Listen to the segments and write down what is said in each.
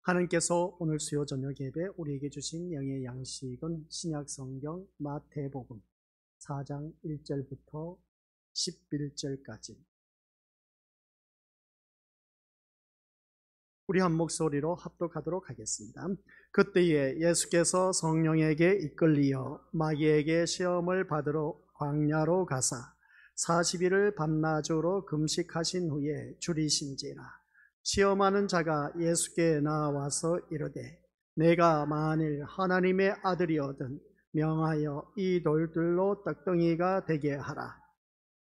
하나님께서 오늘 수요 저녁 예배 우리에게 주신 영의 양식은 신약 성경 마태복음 4장 1절부터 11절까지 우리 한 목소리로 합독하도록 하겠습니다. 그때에 예수께서 성령에게 이끌리어 마귀에게 시험을 받으러 광야로 가사 40일을 밤낮으로 금식하신 후에 줄이신지라. 시험하는 자가 예수께 나와서 이르되 내가 만일 하나님의 아들이거든 명하여 이 돌들로 떡덩이가 되게 하라.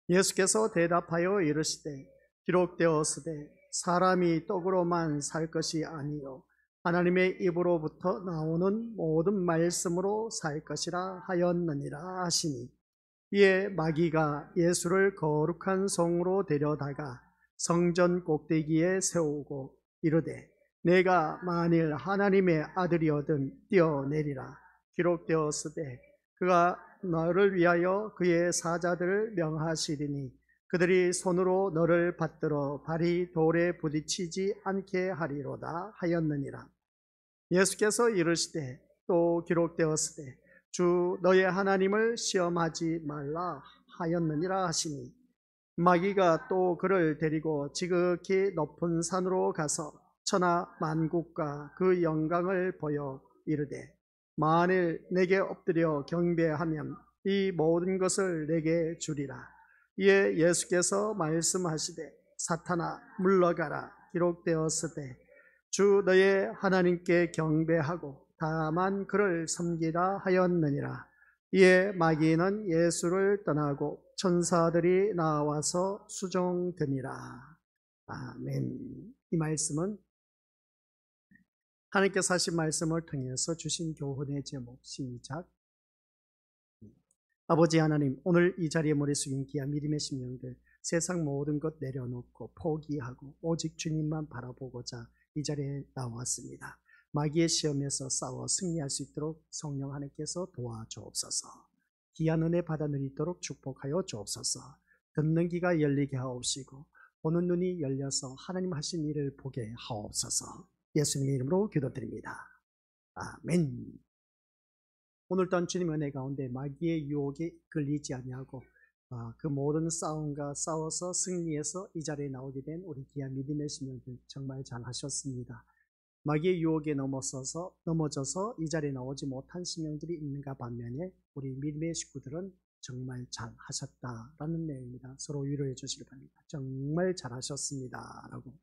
예수께서 대답하여 이르시되 기록되었으되 사람이 떡으로만 살 것이 아니요 하나님의 입으로부터 나오는 모든 말씀으로 살 것이라 하였느니라 하시니, 이에 마귀가 예수를 거룩한 성으로 데려다가 성전 꼭대기에 세우고 이르되 내가 만일 하나님의 아들이거든 뛰어내리라. 기록되었으되 그가 너를 위하여 그의 사자들을 명하시리니 그들이 손으로 너를 받들어 발이 돌에 부딪히지 않게 하리로다 하였느니라. 예수께서 이르시되 또 기록되었으되 주 너의 하나님을 시험하지 말라 하였느니라 하시니, 마귀가 또 그를 데리고 지극히 높은 산으로 가서 천하 만국과 그 영광을 보여 이르되 만일 내게 엎드려 경배하면 이 모든 것을 내게 주리라. 이에 예수께서 말씀하시되 사탄아 물러가라. 기록되었으되 주 너의 하나님께 경배하고 다만 그를 섬기라 하였느니라. 이에 마귀는 예수를 떠나고 천사들이 나와서 수종되니라. 아멘. 이 말씀은 하나님께서 하신 말씀을 통해서 주신 교훈의 제목, 시작. 아버지 하나님, 오늘 이 자리에 머리 숙인 귀한 믿음의 심령들, 세상 모든 것 내려놓고 포기하고 오직 주님만 바라보고자 이 자리에 나왔습니다. 마귀의 시험에서 싸워 승리할 수 있도록 성령 하나님께서 도와주옵소서. 귀한 은혜 받아 누리도록 축복하여 주옵소서. 듣는 귀가 열리게 하옵시고 보는 눈이 열려서 하나님 하신 일을 보게 하옵소서. 예수님의 이름으로 기도드립니다. 아멘. 오늘 또한 주님의 은혜 가운데 마귀의 유혹에 끌리지 아니하고 그 모든 싸움과 싸워서 승리해서 이 자리에 나오게 된 우리 귀한 믿음의 신령들 정말 잘하셨습니다. 마귀의 유혹에 넘어져서 이 자리에 나오지 못한 신령들이 있는가 반면에 우리 믿음의 식구들은 정말 잘하셨다라는 내용입니다. 서로 위로해 주시기 바랍니다. 정말 잘하셨습니다 라고.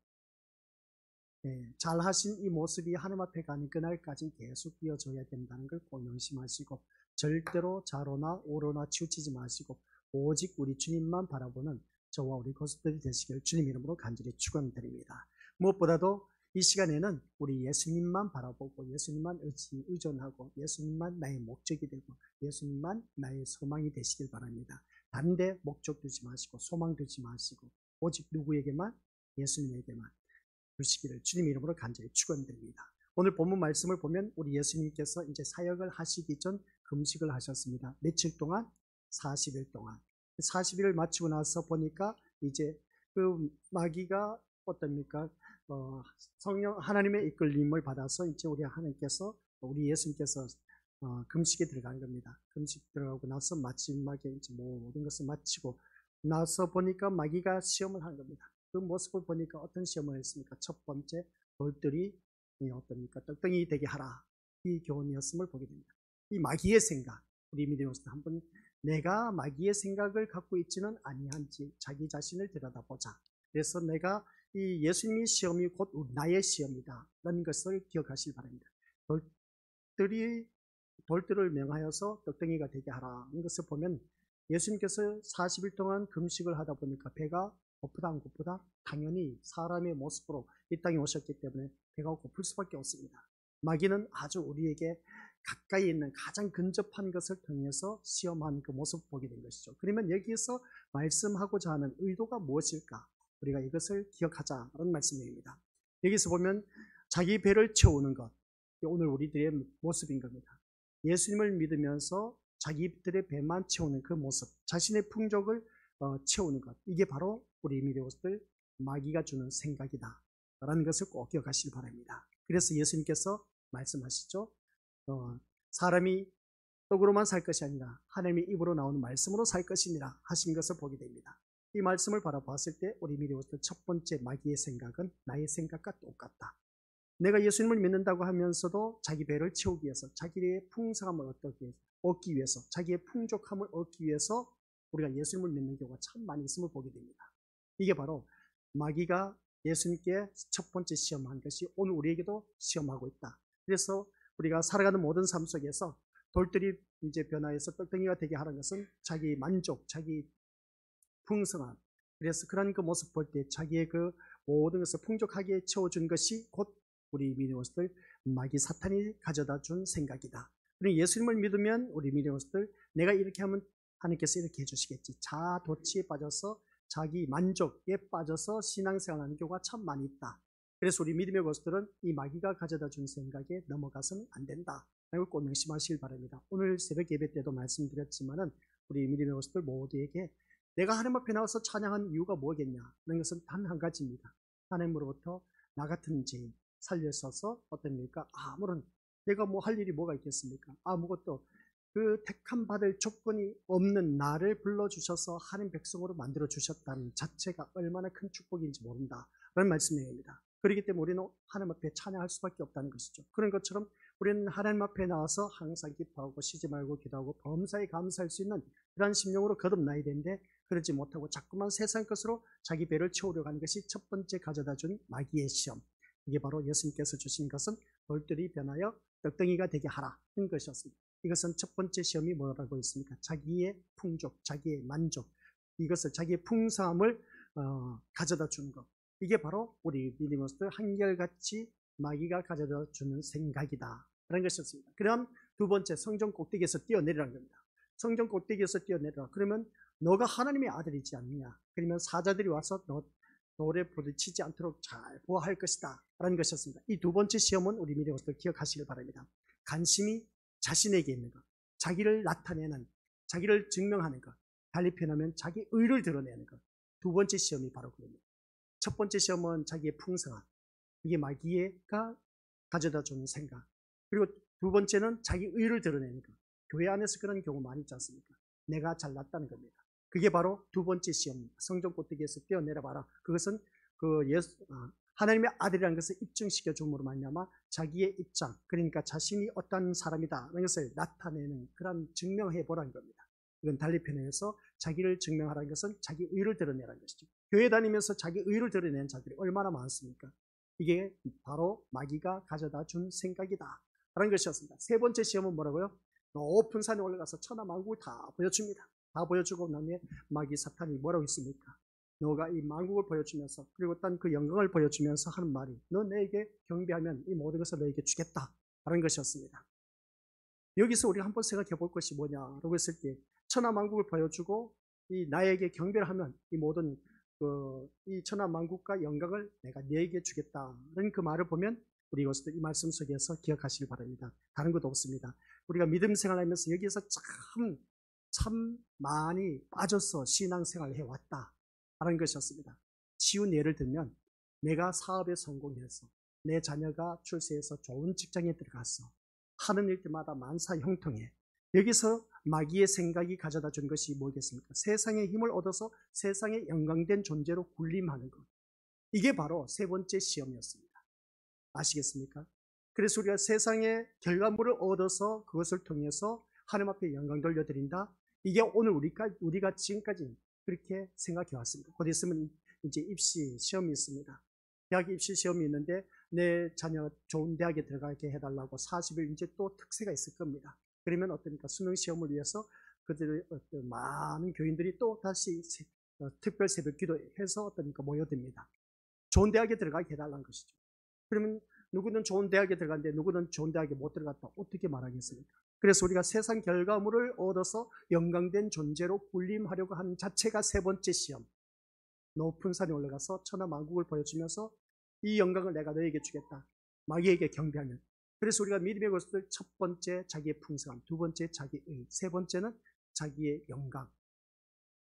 잘하신 이 모습이 하나님 앞에 가는 그날까지 계속 이어져야 된다는 걸 꼭 명심하시고 절대로 좌로나 우로나 치우치지 마시고 오직 우리 주님만 바라보는 저와 우리 고수들이 되시기를 주님 이름으로 간절히 축원드립니다. 무엇보다도 이 시간에는 우리 예수님만 바라보고 예수님만 의존하고 예수님만 나의 목적이 되고 예수님만 나의 소망이 되시길 바랍니다. 다른 데 목적 두지 마시고 소망 두지 마시고 오직 누구에게만? 예수님에게만 주시기를 주님 이름으로 간절히 축원드립니다. 오늘 본문 말씀을 보면 우리 예수님께서 이제 사역을 하시기 전 금식을 하셨습니다. 며칠 동안? 40일 동안. 40일을 마치고 나서 보니까 이제 그 마귀가 어떻습니까? 성령 하나님의 이끌림을 받아서 이제 우리 예수님께서 금식에 들어간 겁니다. 금식 들어가고 나서 마지막에 이제 모든 것을 마치고 나서 보니까 마귀가 시험을 한 겁니다. 그 모습을 보니까 어떤 시험을 했습니까? 첫 번째, 돌들이 어떻습니까? 떡덩이 되게 하라. 이 교훈이었음을 보게 됩니다. 이 마귀의 생각, 우리 믿음으로서 한번 내가 마귀의 생각을 갖고 있지는 아니한지 자기 자신을 들여다보자. 그래서 내가 이 예수님의 시험이 곧 나의 시험이다 라는 것을 기억하시기 바랍니다. 돌들을 명하여서 떡덩이가 되게 하라는 것을 보면 예수님께서 40일 동안 금식을 하다 보니까 배가 고프다 안 고프다? 당연히 사람의 모습으로 이 땅에 오셨기 때문에 배가 고플 수밖에 없습니다. 마귀는 아주 우리에게 가까이 있는 가장 근접한 것을 통해서 시험한 그 모습을 보게 된 것이죠. 그러면 여기에서 말씀하고자 하는 의도가 무엇일까? 우리가 이것을 기억하자는 말씀입니다. 여기서 보면 자기 배를 채우는 것, 오늘 우리들의 모습인 겁니다. 예수님을 믿으면서 자기들의 배만 채우는 그 모습, 자신의 풍족을 채우는 것, 이게 바로 우리 믿음의 것들 마귀가 주는 생각이다 라는 것을 꼭 기억하시기 바랍니다. 그래서 예수님께서 말씀하시죠. 사람이 떡으로만 살 것이 아니라 하나님의 입으로 나오는 말씀으로 살 것이니라 하신 것을 보게 됩니다. 이 말씀을 바라봤을 때 우리 미리 봤던 첫 번째 마귀의 생각은 나의 생각과 똑같다. 내가 예수님을 믿는다고 하면서도 자기 배를 채우기 위해서, 자기의 풍성함을 얻기 위해서, 자기의 풍족함을 얻기 위해서 우리가 예수님을 믿는 경우가 참 많이 있음을 보게 됩니다. 이게 바로 마귀가 예수님께 첫 번째 시험한 것이 오늘 우리에게도 시험하고 있다. 그래서 우리가 살아가는 모든 삶 속에서 돌들이 이제 변화해서 떡덩이가 되게 하는 것은 자기 만족, 자기 풍성함. 그래서 그런 그 모습 볼 때 자기의 그 모든 것을 풍족하게 채워준 것이 곧 우리 믿음으로서들 마귀 사탄이 가져다 준 생각이다. 그리고 예수님을 믿으면 우리 믿음으로서들 내가 이렇게 하면 하나님께서 이렇게 해주시겠지. 자아 도취에 빠져서 자기 만족에 빠져서 신앙생활하는 경우가 참 많이 있다. 그래서 우리 믿음의 것들은 이 마귀가 가져다 준 생각에 넘어가서는 안 된다. 라고 꼭 명심하시길 바랍니다. 오늘 새벽 예배 때도 말씀드렸지만은 우리 믿음의 것들 모두에게 내가 하나님 앞에 나와서 찬양한 이유가 뭐겠냐? 하는 것은 단 한 가지입니다. 하나님으로부터 나 같은 죄인 살려서서 어떻습니까? 아무런 내가 뭐 할 일이 뭐가 있겠습니까? 아무것도 그 택함 받을 조건이 없는 나를 불러주셔서 하나님 백성으로 만들어 주셨다는 자체가 얼마나 큰 축복인지 모른다. 라는 말씀입니다. 그렇기 때문에 우리는 하나님 앞에 찬양할 수밖에 없다는 것이죠. 그런 것처럼 우리는 하나님 앞에 나와서 항상 기뻐하고 쉬지 말고 기도하고 범사에 감사할 수 있는 그런 심령으로 거듭나야 되는데 그러지 못하고 자꾸만 세상 것으로 자기 배를 채우려고 하는 것이 첫 번째 가져다 준 마귀의 시험. 이게 바로 예수님께서 주신 것은 돌들이 변하여 떡덩이가 되게 하라는 것이었습니다. 이것은 첫 번째 시험이 뭐라고 했습니까? 자기의 풍족, 자기의 만족, 이것을 자기의 풍성함을 가져다 주는 것. 이게 바로 우리 믿음으로서 한결같이 마귀가 가져다 주는 생각이다 라는 것이었습니다. 그럼 두 번째 성전 꼭대기에서 뛰어내리라는 겁니다. 성전 꼭대기에서 뛰어내리라. 그러면 너가 하나님의 아들이지 않느냐. 그러면 사자들이 와서 너 돌에 부딪히지 않도록 잘 보호할 것이다 라는 것이었습니다. 이 두 번째 시험은 우리 믿음으로서 기억하시길 바랍니다. 관심이 자신에게 있는 것, 자기를 나타내는, 자기를 증명하는 것, 달리 표현하면 자기 의를 드러내는 것. 두 번째 시험이 바로 그겁니다. 첫 번째 시험은 자기의 풍성함, 이게 마귀가 가져다 주는 생각. 그리고 두 번째는 자기 의를 드러내는 것. 교회 안에서 그런 경우 많이 있지 않습니까? 내가 잘났다는 겁니다. 그게 바로 두 번째 시험입니다. 성전 꼭대기에서 뛰어내려봐라. 그것은 하나님의 아들이라는 것을 입증시켜 줌으로 말미암아 자기의 입장, 그러니까 자신이 어떤 사람이다라는 것을 나타내는 그런 증명해 보라는 겁니다. 이건 달리 표현해서 자기를 증명하라는 것은 자기 의를 드러내라는 것이죠. 교회 다니면서 자기 의를 드러내는 자들이 얼마나 많습니까? 이게 바로 마귀가 가져다 준 생각이다 라는 것이었습니다. 세 번째 시험은 뭐라고요? 높은 산에 올라가서 천하만국을 다 보여줍니다. 다 보여주고 나면 마귀 사탄이 뭐라고 했습니까? 너가 이 만국을 보여주면서 그리고 어떤 그 영광을 보여주면서 하는 말이 너 내게 경배하면 이 모든 것을 너에게 주겠다 라는 것이었습니다. 여기서 우리가 한번 생각해 볼 것이 뭐냐라고 했을 때 천하만국을 보여주고 이 나에게 경배를 하면 이 모든 이 천하만국과 영광을 내가 너에게 주겠다라는 그 말을 보면 우리 이것을 이 말씀 속에서 기억하시길 바랍니다. 다른 것도 없습니다. 우리가 믿음 생활하면서 여기에서 참 많이 빠져서 신앙생활을 해왔다 라는 것이었습니다. 쉬운 예를 들면 내가 사업에 성공해서 내 자녀가 출세해서 좋은 직장에 들어갔어. 하는 일들마다 만사 형통해. 여기서 마귀의 생각이 가져다 준 것이 뭐겠습니까? 세상의 힘을 얻어서 세상의 영광된 존재로 군림하는 것. 이게 바로 세 번째 시험이었습니다. 아시겠습니까? 그래서 우리가 세상의 결과물을 얻어서 그것을 통해서 하나님 앞에 영광 돌려드린다. 이게 오늘 우리가 지금까지 그렇게 생각해 왔습니다. 곧 있으면 이제 입시 시험이 있습니다. 대학 입시 시험이 있는데 내 자녀 좋은 대학에 들어가게 해달라고 40일 이제 또 특세가 있을 겁니다. 그러면 어떠니까 수능 시험을 위해서 그들의 많은 교인들이 또 다시 특별 새벽 기도해서 어떠니까 모여듭니다. 좋은 대학에 들어가게 해달라는 것이죠. 그러면 누구는 좋은 대학에 들어갔는데 누구는 좋은 대학에 못 들어갔다. 어떻게 말하겠습니까? 그래서 우리가 세상 결과물을 얻어서 영광된 존재로 군림하려고 하는 자체가 세 번째 시험. 높은 산에 올라가서 천하만국을 보여주면서 이 영광을 내가 너에게 주겠다. 마귀에게 경배하면. 그래서 우리가 믿음의 것을 첫 번째 자기의 풍성함, 두 번째 자기의, 세 번째는 자기의 영광.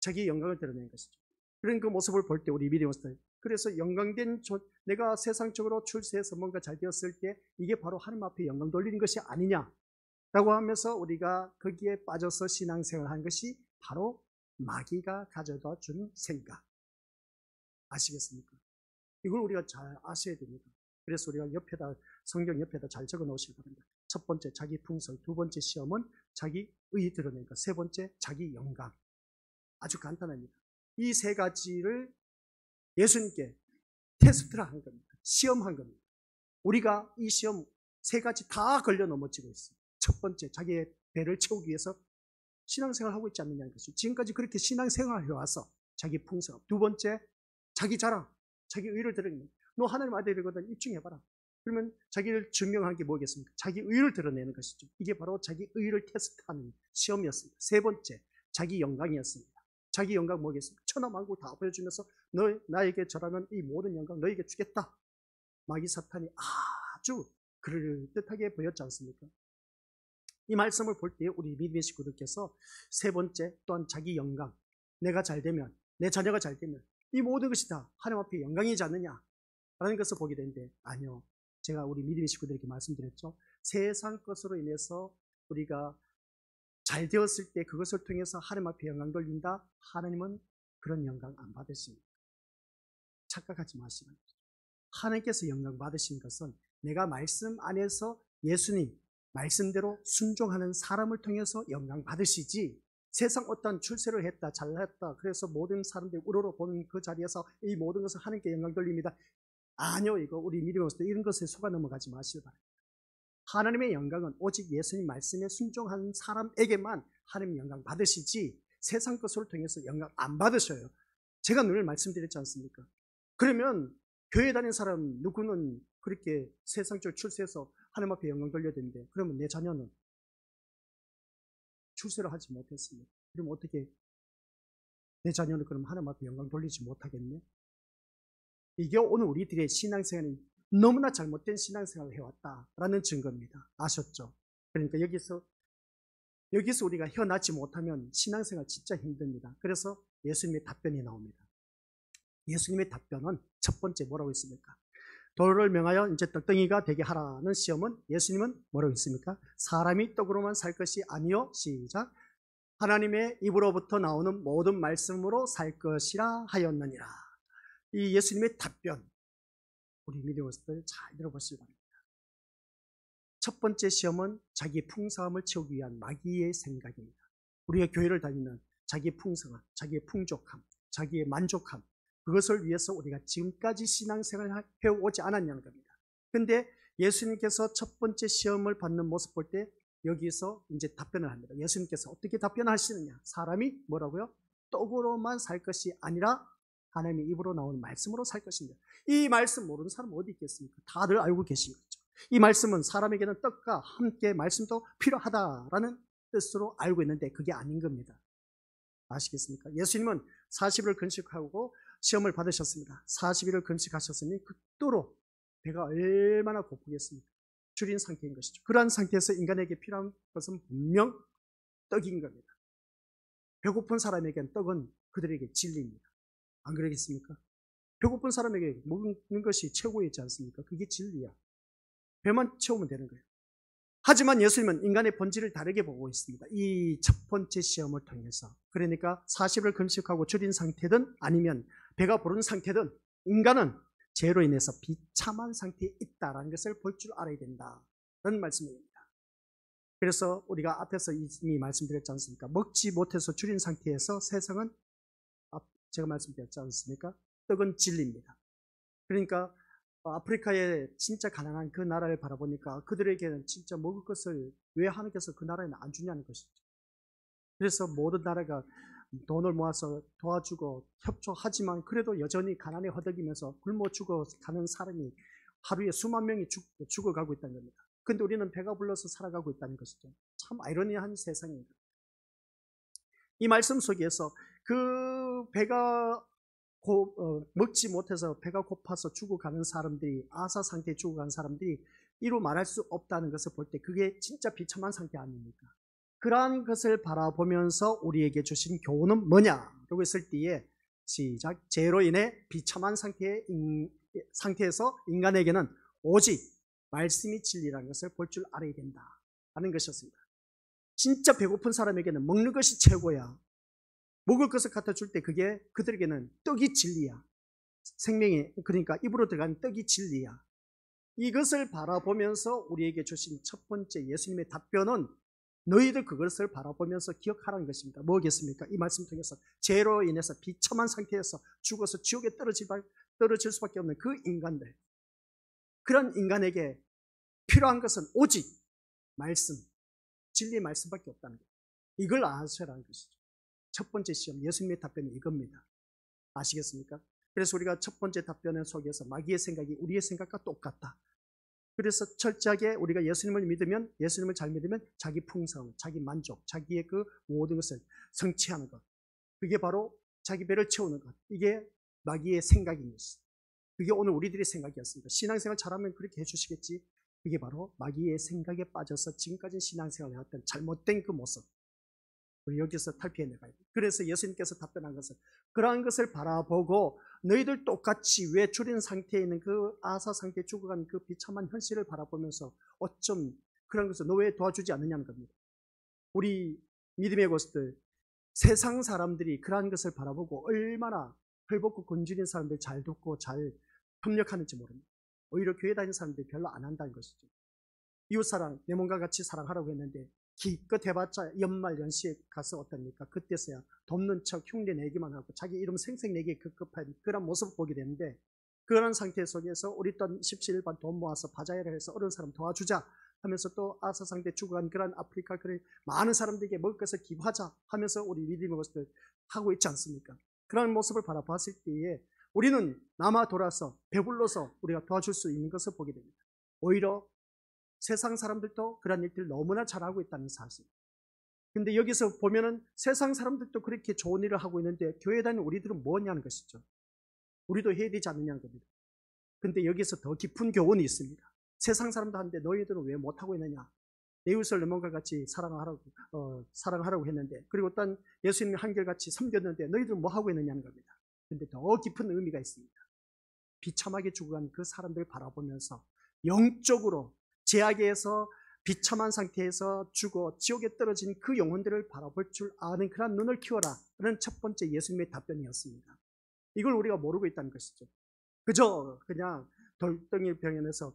자기의 영광을 드러내는 것이죠. 그런 그 모습을 볼 때 우리 믿음의 것을 그래서 영광된 내가 세상적으로 출세해서 뭔가 잘 되었을 때 이게 바로 하나님 앞에 영광 돌리는 것이 아니냐라고 하면서 우리가 거기에 빠져서 신앙생활을 한 것이 바로 마귀가 가져다 준 생각. 아시겠습니까? 이걸 우리가 잘 아셔야 됩니다. 그래서 우리가 성경 옆에다 잘 적어 놓으시기 바랍니다. 첫 번째 자기 풍성, 두 번째 시험은 자기 의 드러내는 것, 세 번째 자기 영광. 아주 간단합니다. 이 세 가지를 예수님께 테스트를 한 겁니다. 시험한 겁니다. 우리가 이 시험 세 가지 다 걸려 넘어지고 있어요. 첫 번째 자기의 배를 채우기 위해서 신앙생활을 하고 있지 않느냐는 것이죠. 지금까지 그렇게 신앙생활을 해와서 자기 풍성. 두 번째 자기 자랑, 자기 의를 드러내는. 너 하나님 아들이거든 입증해봐라. 그러면 자기를 증명한 게 뭐겠습니까? 자기 의를 드러내는 것이죠. 이게 바로 자기 의를 테스트하는 시험이었습니다. 세 번째 자기 영광이었습니다. 자기 영광 뭐겠습니까? 천하만국 다 보여주면서 너 나에게 절하면 이 모든 영광 너에게 주겠다. 마귀 사탄이 아주 그럴듯하게 보였지 않습니까? 이 말씀을 볼 때 우리 믿음의 식구들께서 세 번째 또한 자기 영광, 내가 잘 되면, 내 자녀가 잘 되면 이 모든 것이 다 하나님 앞에 영광이지 않느냐라는 것을 보게 되는데 아니요. 제가 우리 믿음의 식구들에게 말씀드렸죠. 세상 것으로 인해서 우리가 잘 되었을 때 그것을 통해서 하나님 앞에 영광 돌린다. 하나님은 그런 영광 안 받으십니다. 착각하지 마시기 바랍니다. 하나님께서 영광 받으신 것은 내가 말씀 안에서 예수님 말씀대로 순종하는 사람을 통해서 영광 받으시지 세상 어떤 출세를 했다 잘했다 그래서 모든 사람들이 우러러 보는 그 자리에서 이 모든 것을 하나님께 영광 돌립니다. 아니요. 이거 우리 믿음으로서 이런 것에 속아 넘어가지 마시기 바랍니다. 하나님의 영광은 오직 예수님 말씀에 순종하는 사람에게만 하나님 영광 받으시지 세상 것을 통해서 영광 안 받으셔요. 제가 늘 말씀드렸지 않습니까? 그러면 교회 다니는 사람 누구는 그렇게 세상적 출세해서 하나님 앞에 영광 돌려야 되는데 그러면 내 자녀는 출세를 하지 못했습니다. 그럼 어떻게 내 자녀는 그럼 하나님 앞에 영광 돌리지 못하겠네? 이게 오늘 우리들의 신앙생활이 너무나 잘못된 신앙생활을 해왔다라는 증거입니다. 아셨죠? 그러니까 여기서 우리가 헤어나지 못하면 신앙생활 진짜 힘듭니다. 그래서 예수님의 답변이 나옵니다. 예수님의 답변은 첫 번째 뭐라고 했습니까? 돌을 명하여 이제 떡덩이가 되게 하라는 시험은 예수님은 뭐라고 했습니까? 사람이 떡으로만 살 것이 아니요. 시작. 하나님의 입으로부터 나오는 모든 말씀으로 살 것이라 하였느니라. 이 예수님의 답변 우리 믿음으로들 잘 들어보시기 바랍니다. 첫 번째 시험은 자기 풍성함을 채우기 위한 마귀의 생각입니다. 우리가 교회를 다니면 자기의 풍성함, 자기의 풍족함, 자기의 만족함 그것을 위해서 우리가 지금까지 신앙생활을 해오지 않았냐는 겁니다. 그런데 예수님께서 첫 번째 시험을 받는 모습 볼 때 여기서 이제 답변을 합니다. 예수님께서 어떻게 답변하시느냐? 사람이 뭐라고요? 떡으로만 살 것이 아니라 하나님의 입으로 나오는 말씀으로 살 것입니다. 이 말씀 모르는 사람 어디 있겠습니까? 다들 알고 계신 거죠. 이 말씀은 사람에게는 떡과 함께 말씀도 필요하다라는 뜻으로 알고 있는데 그게 아닌 겁니다. 아시겠습니까? 예수님은 40일을 금식하고 시험을 받으셨습니다. 40일을 금식하셨으니 극도로 배가 얼마나 고프겠습니까? 줄인 상태인 것이죠. 그러한 상태에서 인간에게 필요한 것은 분명 떡인 겁니다. 배고픈 사람에게는 떡은 그들에게 진리입니다. 안 그러겠습니까? 배고픈 사람에게 먹는 것이 최고이지 않습니까? 그게 진리야. 배만 채우면 되는 거예요. 하지만 예수님은 인간의 본질을 다르게 보고 있습니다. 이 첫 번째 시험을 통해서. 그러니까 40을 금식하고 줄인 상태든 아니면 배가 부른 상태든 인간은 죄로 인해서 비참한 상태에 있다는 것을 볼 줄 알아야 된다는 말씀입니다. 그래서 우리가 앞에서 이미 말씀드렸지 않습니까? 먹지 못해서 줄인 상태에서 세상은 제가 말씀드렸지 않습니까? 떡은 진리입니다. 그러니까 아프리카의 진짜 가난한 그 나라를 바라보니까 그들에게는 진짜 먹을 것을 왜 하나님께서 그 나라에는 안 주냐는 것이죠. 그래서 모든 나라가 돈을 모아서 도와주고 협조하지만 그래도 여전히 가난에 허덕이면서 굶어 죽어가는 사람이 하루에 수만 명이 죽어가고 있다는 겁니다. 그런데 우리는 배가 불러서 살아가고 있다는 것이죠. 참 아이러니한 세상입니다. 이 말씀 속에서 그 배가 먹지 못해서 배가 고파서 죽어가는 사람들이 아사 상태에 죽어가는 사람들이 이루 말할 수 없다는 것을 볼 때 그게 진짜 비참한 상태 아닙니까? 그러한 것을 바라보면서 우리에게 주신 교훈은 뭐냐라고 했을 때에 시작. 죄로 인해 비참한 상태에서 인간에게는 오직 말씀이 진리라는 것을 볼 줄 알아야 된다 하는 것이었습니다. 진짜 배고픈 사람에게는 먹는 것이 최고야. 먹을 것을 갖다 줄 때 그게 그들에게는 떡이 진리야. 생명이, 그러니까 입으로 들어가는 떡이 진리야. 이것을 바라보면서 우리에게 주신 첫 번째 예수님의 답변은 너희들 그것을 바라보면서 기억하라는 것입니다. 뭐겠습니까? 이 말씀 통해서 죄로 인해서 비참한 상태에서 죽어서 지옥에 떨어질 수밖에 없는 그 인간들, 그런 인간에게 필요한 것은 오직 말씀, 진리의 말씀밖에 없다는 거예요. 이걸 아셔라는 것이죠. 첫 번째 시험, 예수님의 답변이 이겁니다. 아시겠습니까? 그래서 우리가 첫 번째 답변 속에서 마귀의 생각이 우리의 생각과 똑같다. 그래서 철저하게 우리가 예수님을 믿으면, 예수님을 잘 믿으면 자기 풍성, 자기 만족, 자기의 그 모든 것을 성취하는 것, 그게 바로 자기 배를 채우는 것, 이게 마귀의 생각인 것입니다. 그게 오늘 우리들의 생각이었습니다. 신앙생활 잘하면 그렇게 해주시겠지. 그게 바로 마귀의 생각에 빠져서 지금까지 신앙생활을 해왔던 잘못된 그 모습, 우리 여기서 탈피해내가야 돼요. 그래서 예수님께서 답변한 것은 그러한 것을 바라보고 너희들 똑같이 왜 줄인 상태에 있는 그 아사 상태에 죽어간 그 비참한 현실을 바라보면서 어쩜 그런 것을 너 왜 도와주지 않느냐는 겁니다. 우리 믿음의 고수들, 세상 사람들이 그러한 것을 바라보고 얼마나 헐벗고 굶주린 사람들 잘 돕고 잘 협력하는지 모릅니다. 오히려 교회 다니는 사람들이 별로 안 한다는 것이죠. 이웃사랑, 내 몸과 같이 사랑하라고 했는데 기껏 해봤자 연말 연시에 가서 어떻습니까? 그때서야 돕는 척 흉내 내기만 하고 자기 이름 생색내기에 급급한 그런 모습을 보게 되는데, 그런 상태 속에서 우리 또 17일반 돈 모아서 바자회를 해서 어려운 사람 도와주자 하면서 또 아사 상태 죽어간 그런 아프리카 그런 많은 사람들에게 먹을 것을 기부하자 하면서 우리 믿음의 모습을 하고 있지 않습니까? 그런 모습을 바라봤을 때에 우리는 남아 돌아서 배불러서 우리가 도와줄 수 있는 것을 보게 됩니다. 오히려 세상 사람들도 그런 일들을 너무나 잘하고 있다는 사실. 근데 여기서 보면은 세상 사람들도 그렇게 좋은 일을 하고 있는데 교회 다니는 우리들은 뭐냐는 것이죠. 우리도 해야 되지 않느냐는 겁니다. 근데 여기서 더 깊은 교훈이 있습니다. 세상 사람도 하는데 너희들은 왜 못하고 있느냐. 내 이웃을 내 몸과 같이 사랑하라고 했는데, 그리고 또 예수님이 한결같이 섬겼는데 너희들은 뭐 하고 있느냐는 겁니다. 근데 더 깊은 의미가 있습니다. 비참하게 죽어간 그 사람들을 바라보면서 영적으로 죄악에서 비참한 상태에서 죽어 지옥에 떨어진 그 영혼들을 바라볼 줄 아는 그런 눈을 키워라 라는 첫 번째 예수님의 답변이었습니다. 이걸 우리가 모르고 있다는 것이죠. 그저 그냥 돌덩이 병원에서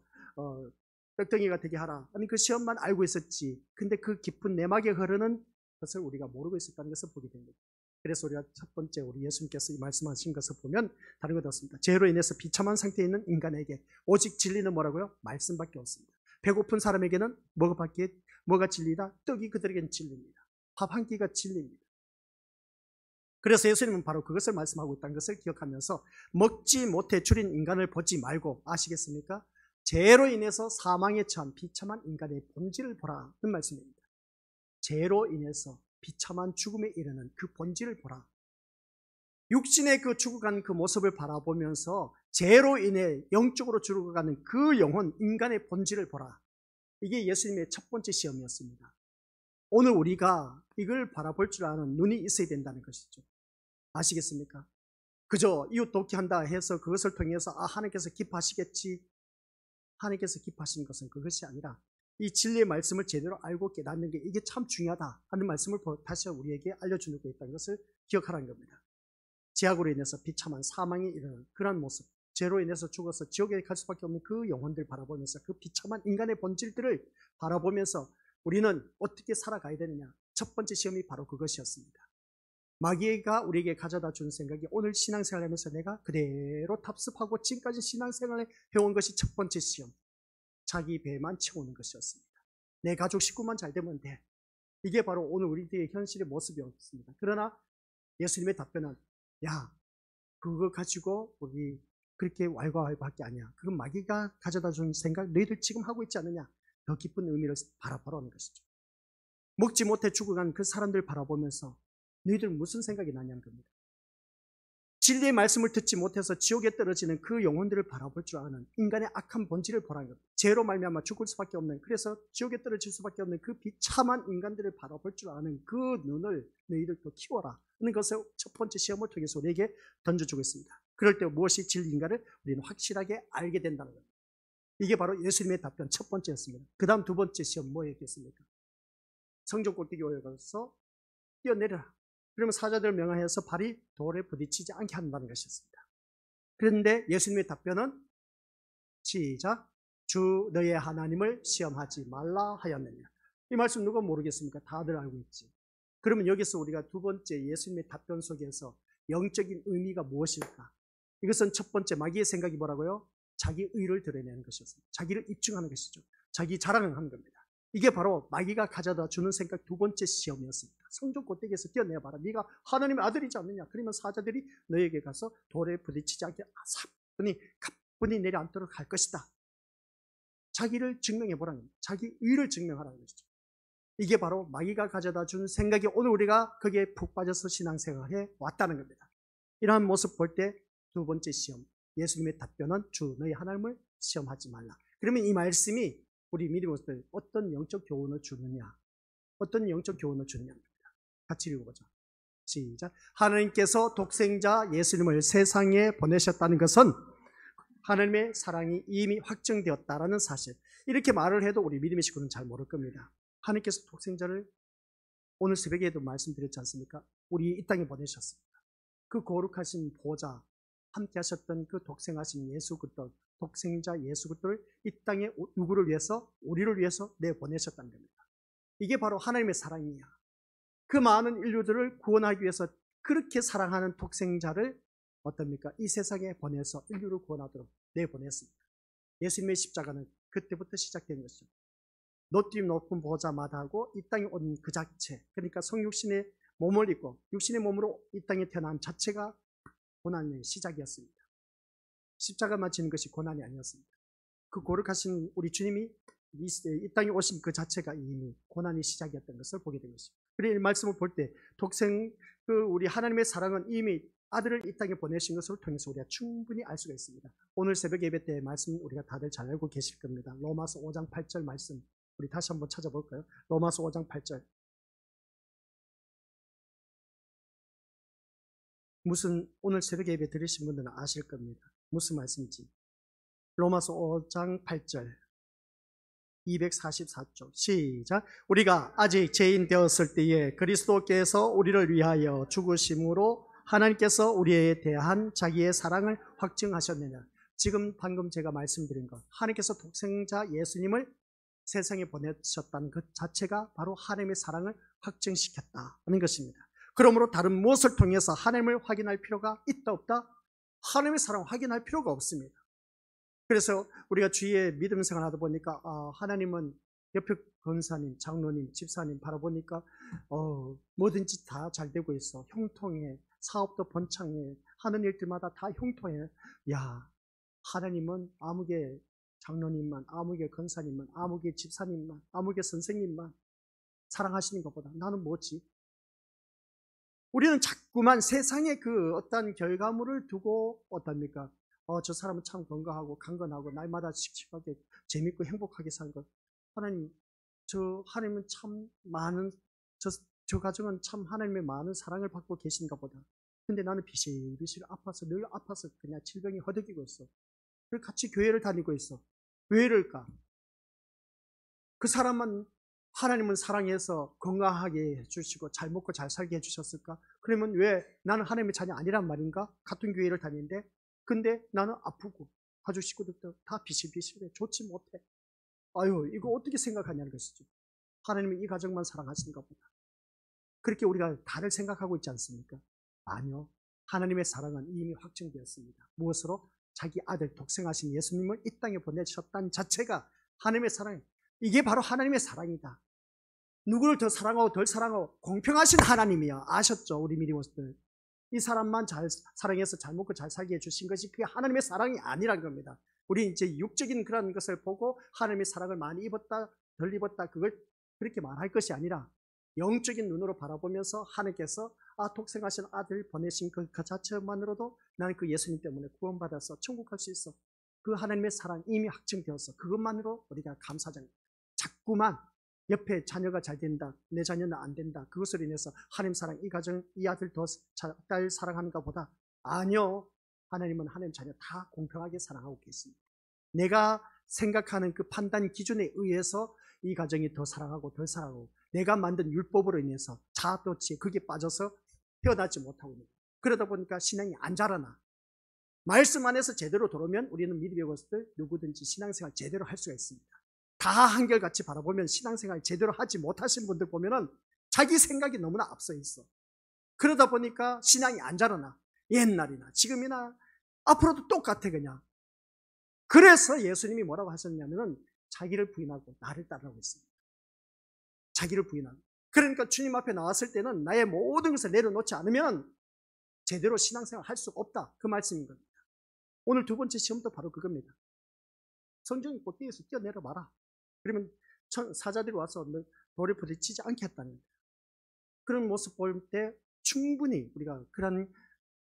떡덩이가 되게 하라, 아니 그 시험만 알고 있었지. 근데 그 깊은 내막에 흐르는 것을 우리가 모르고 있었다는 것을 보게 됩니다. 그래서 우리가 첫 번째 우리 예수님께서 이 말씀하신 것을 보면 다른 것 없습니다. 죄로 인해서 비참한 상태에 있는 인간에게 오직 진리는 뭐라고요? 말씀밖에 없습니다. 배고픈 사람에게는 뭐가 진리다? 떡이 그들에게는 진리입니다. 밥 한 끼가 진리입니다. 그래서 예수님은 바로 그것을 말씀하고 있다는 것을 기억하면서 먹지 못해 줄인 인간을 보지 말고, 아시겠습니까? 죄로 인해서 사망에 처한 비참한 인간의 본질을 보라는 말씀입니다. 죄로 인해서 비참한 죽음에 이르는 그 본질을 보라. 육신의 그 죽어간 그 모습을 바라보면서 죄로 인해 영적으로 죽어가는 그 영혼, 인간의 본질을 보라. 이게 예수님의 첫 번째 시험이었습니다. 오늘 우리가 이걸 바라볼 줄 아는 눈이 있어야 된다는 것이죠. 아시겠습니까? 그저 이웃 돕기 한다 해서 그것을 통해서 하나님께서 기뻐하시겠지. 하나님께서 기뻐하시는 것은 그것이 아니라 이 진리의 말씀을 제대로 알고 깨닫는 게 이게 참 중요하다 하는 말씀을 다시 우리에게 알려주고 있다는 것을 기억하라는 겁니다. 죄악으로 인해서 비참한 사망에 이르는 그런 모습, 죄로 인해서 죽어서 지옥에 갈 수밖에 없는 그 영혼들 바라보면서 그 비참한 인간의 본질들을 바라보면서 우리는 어떻게 살아가야 되느냐. 첫 번째 시험이 바로 그것이었습니다. 마귀가 우리에게 가져다 준 생각이 오늘 신앙생활을 하면서 내가 그대로 답습하고 지금까지 신앙생활을 해온 것이 첫 번째 시험. 자기 배만 채우는 것이었습니다. 내 가족 식구만 잘 되면 돼. 이게 바로 오늘 우리들의 현실의 모습이었습니다. 그러나 예수님의 답변은 야, 그거 가지고 우리 그렇게 왈가왈부할 게 아니야. 그건 마귀가 가져다 준 생각 너희들 지금 하고 있지 않느냐. 더 깊은 의미를 바라보라는 것이죠. 먹지 못해 죽어간 그 사람들 바라보면서 너희들 무슨 생각이 나냐는 겁니다. 진리의 말씀을 듣지 못해서 지옥에 떨어지는 그 영혼들을 바라볼 줄 아는 인간의 악한 본질을 보라는 겁니다. 죄로 말미암아 죽을 수밖에 없는, 그래서 지옥에 떨어질 수밖에 없는 그 비참한 인간들을 바라볼 줄 아는 그 눈을 너희들도 키워라 하는 것을 첫 번째 시험을 통해서 우리에게 던져주고 있습니다. 그럴 때 무엇이 진리인가를 우리는 확실하게 알게 된다는 겁니다. 이게 바로 예수님의 답변 첫 번째였습니다. 그 다음 두 번째 시험 뭐였겠습니까? 성전 꼭대기에 올라가서 뛰어내려라. 그러면 사자들을 명하여서 발이 돌에 부딪히지 않게 한다는 것이었습니다. 그런데 예수님의 답변은 시작, 주 너의 하나님을 시험하지 말라 하였느냐. 이 말씀 누가 모르겠습니까? 다들 알고 있지. 그러면 여기서 우리가 두 번째 예수님의 답변 속에서 영적인 의미가 무엇일까? 이것은 첫 번째 마귀의 생각이 뭐라고요? 자기 의를 드러내는 것이었습니다. 자기를 입증하는 것이죠. 자기 자랑을 하는 겁니다. 이게 바로 마귀가 가져다 주는 생각 두 번째 시험이었습니다. 성전 꼭대기에서 뛰어내봐라. 네가 하나님의 아들이지 않느냐. 그러면 사자들이 너에게 가서 돌에 부딪히지 않게 가뿐히 내려앉도록 할 것이다. 자기를 증명해보라는 겁니다. 자기 의를 증명하라는 것이죠. 이게 바로 마귀가 가져다 준 생각이 오늘 우리가 거기에 푹 빠져서 신앙생활해 왔다는 겁니다. 이러한 모습 볼 때 두 번째 시험, 예수님의 답변은 주 너희 하나님을 시험하지 말라. 그러면 이 말씀이 우리 믿음으로서 어떤 영적 교훈을 주느냐, 어떤 영적 교훈을 주느냐입니다. 같이 읽어보죠. 시작. 하나님께서 독생자 예수님을 세상에 보내셨다는 것은 하나님의 사랑이 이미 확정되었다라는 사실. 이렇게 말을 해도 우리 믿음의 식구는 잘 모를 겁니다. 하나님께서 독생자를 오늘 새벽에도 말씀드렸지 않습니까? 우리 이 땅에 보내셨습니다. 그 거룩하신 보좌, 함께 하셨던 그 독생하신 예수 그리스도, 독생자 예수 그리스도를 이 땅에 누구를 위해서? 우리를 위해서 내보내셨다는 겁니다. 이게 바로 하나님의 사랑이야. 그 많은 인류들을 구원하기 위해서 그렇게 사랑하는 독생자를 어떻습니까? 이 세상에 보내서 인류를 구원하도록 내보냈습니다. 예수님의 십자가는 그때부터 시작된 것이죠. 높이 높은 보좌마다하고 이 땅에 온 그 자체, 그러니까 성육신의 몸을 입고 육신의 몸으로 이 땅에 태어난 자체가 고난의 시작이었습니다. 십자가만 지는 것이 고난이 아니었습니다. 그 거룩하신 우리 주님이 이 땅에 오신 그 자체가 이미 고난의 시작이었던 것을 보게 된 것입니다. 그래서 이 말씀을 볼 때 우리 하나님의 사랑은 이미 아들을 이 땅에 보내신 것을 통해서 우리가 충분히 알 수가 있습니다. 오늘 새벽 예배 때 말씀 우리가 다들 잘 알고 계실 겁니다. 로마서 5장 8절 말씀 우리 다시 한번 찾아볼까요? 로마서 5장 8절. 무슨 오늘 새벽 예배 들으신 분들은 아실 겁니다. 무슨 말씀인지. 로마서 5장 8절 244쪽 시작. 우리가 아직 죄인 되었을 때에 그리스도께서 우리를 위하여 죽으심으로 하나님께서 우리에 대한 자기의 사랑을 확증하셨느냐. 지금 방금 제가 말씀드린 것, 하나님께서 독생자 예수님을 세상에 보내셨다는 그 자체가 바로 하나님의 사랑을 확증시켰다 하는 것입니다. 그러므로 다른 무엇을 통해서 하나님을 확인할 필요가 있다 없다? 하나님의 사랑을 확인할 필요가 없습니다. 그래서 우리가 주위에 믿음 생활하다 보니까 하나님은 옆에 권사님, 장로님, 집사님 바라보니까 뭐든지 다 잘 되고 있어. 형통해. 사업도 번창해. 하는 일들마다 다 형통해. 야, 하나님은 아무개 장로님만, 아무개 권사님만, 아무개 집사님만, 아무개 선생님만 사랑하시는 것보다 나는 뭐지? 우리는 자꾸만 세상의 그 어떤 결과물을 두고 어떻습니까? 저 사람은 참 건강하고 강건하고 날마다 씩씩하게 재밌고 행복하게 사는 것. 하나님은 참 많은 저 가정은 참 하나님의 많은 사랑을 받고 계신가 보다. 근데 나는 비실비실 아파서 늘 아파서 그냥 질병이 허덕이고 있어. 그리고 같이 교회를 다니고 있어. 왜 이럴까? 그 사람만 하나님은 사랑해서 건강하게 해주시고 잘 먹고 잘 살게 해주셨을까? 그러면 왜 나는 하나님의 자녀 아니란 말인가? 같은 교회를 다니는데 근데 나는 아프고 가족 식구들도 다 비실비실해. 좋지 못해. 아유, 이거 어떻게 생각하냐는 것이죠. 하나님은 이 가정만 사랑하신가 보다. 그렇게 우리가 다들 생각하고 있지 않습니까? 아니요. 하나님의 사랑은 이미 확정되었습니다. 무엇으로? 자기 아들 독생하신 예수님을 이 땅에 보내셨다는 자체가 하나님의 사랑이에요. 이게 바로 하나님의 사랑이다. 누구를 더 사랑하고 덜 사랑하고 공평하신 하나님이야. 아셨죠? 우리 믿음들. 이 사람만 잘 사랑해서 잘 먹고 잘 살게 해주신 것이 그게 하나님의 사랑이 아니란 겁니다. 우리 이제 육적인 그런 것을 보고 하나님의 사랑을 많이 입었다, 덜 입었다, 그걸 그렇게 말할 것이 아니라 영적인 눈으로 바라보면서 하나님께서 독생하신 아들 보내신 그 자체만으로도 나는 그 예수님 때문에 구원받아서 천국 갈 수 있어. 그 하나님의 사랑 이미 확증되어서 그것만으로 우리가 감사하잖아요. 자꾸만 옆에 자녀가 잘 된다, 내 자녀는 안 된다, 그것으로 인해서 하나님 사랑, 이 가정, 이 아들 딸 사랑하는가 보다. 아니요. 하나님은 하나님 자녀 다 공평하게 사랑하고 계십니다. 내가 생각하는 그 판단 기준에 의해서 이 가정이 더 사랑하고 덜 사랑하고 내가 만든 율법으로 인해서 자아도취에 그게 빠져서 헤어나지 못하고 있는 거예요. 그러다 보니까 신앙이 안 자라나. 말씀 안에서 제대로 돌아오면 우리는 믿음의 것들 누구든지 신앙생활 제대로 할 수가 있습니다. 다 한결같이 바라보면 신앙생활 제대로 하지 못하신 분들 보면은 자기 생각이 너무나 앞서 있어. 그러다 보니까 신앙이 안 자라나. 옛날이나 지금이나 앞으로도 똑같아 그냥. 그래서 예수님이 뭐라고 하셨냐면은 자기를 부인하고 나를 따르라고 했습니다. 자기를 부인하고. 그러니까 주님 앞에 나왔을 때는 나의 모든 것을 내려놓지 않으면 제대로 신앙생활 할 수가 없다. 그 말씀인 겁니다. 오늘 두 번째 시험도 바로 그겁니다. 성경이 꼭대기에서 뛰어내려 봐라. 그러면 사자들이 와서 돌을 부딪히지 않게 했다는 겁니다. 그런 모습 볼 때 충분히 우리가 그런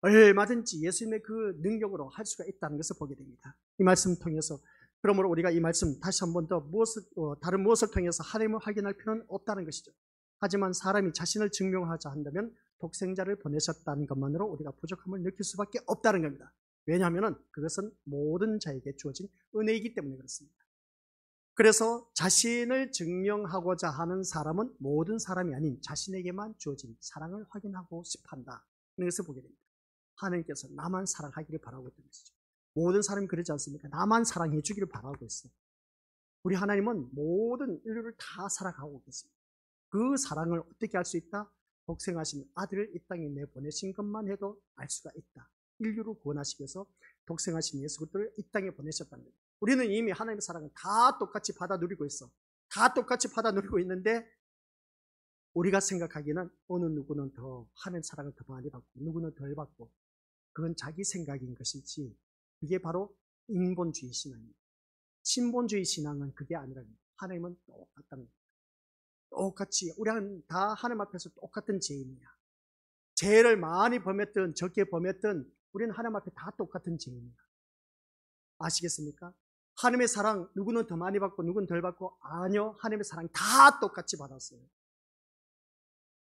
얼마든지 예수님의 그 능력으로 할 수가 있다는 것을 보게 됩니다. 이 말씀을 통해서 그러므로 우리가 이 말씀 다시 한 번 더 다른 무엇을 통해서 하나님을 확인할 필요는 없다는 것이죠. 하지만 사람이 자신을 증명하자 한다면 독생자를 보내셨다는 것만으로 우리가 부족함을 느낄 수밖에 없다는 겁니다. 왜냐하면 그것은 모든 자에게 주어진 은혜이기 때문에 그렇습니다. 그래서 자신을 증명하고자 하는 사람은 모든 사람이 아닌 자신에게만 주어진 사랑을 확인하고 싶어한다. 이것을 보게 됩니다. 하나님께서 나만 사랑하기를 바라고 있다는 것이죠. 모든 사람이 그러지 않습니까? 나만 사랑해 주기를 바라고 있어요. 우리 하나님은 모든 인류를 다 사랑하고 계십니다. 그 사랑을 어떻게 알 수 있다? 독생하신 아들을 이 땅에 내보내신 것만 해도 알 수가 있다. 인류를 구원하시기 위해서 독생하신 예수 그리스도를 이 땅에 보내셨다는 거예요. 우리는 이미 하나님의 사랑을 다 똑같이 받아 누리고 있어. 다 똑같이 받아 누리고 있는데 우리가 생각하기에는 어느 누구는 더 하나님의 사랑을 더 많이 받고 누구는 덜 받고 그건 자기 생각인 것이지 그게 바로 인본주의 신앙입니다. 신본주의 신앙은 그게 아니라는 거예요. 하나님은 똑같다는 거예요. 똑같이 우리는 다 하나님 앞에서 똑같은 죄인이야. 죄를 많이 범했든 적게 범했든 우리는 하나님 앞에 다 똑같은 죄인이야. 아시겠습니까? 하나님의 사랑 누구는 더 많이 받고 누구는 덜 받고 아니요. 하나님의 사랑 다 똑같이 받았어요.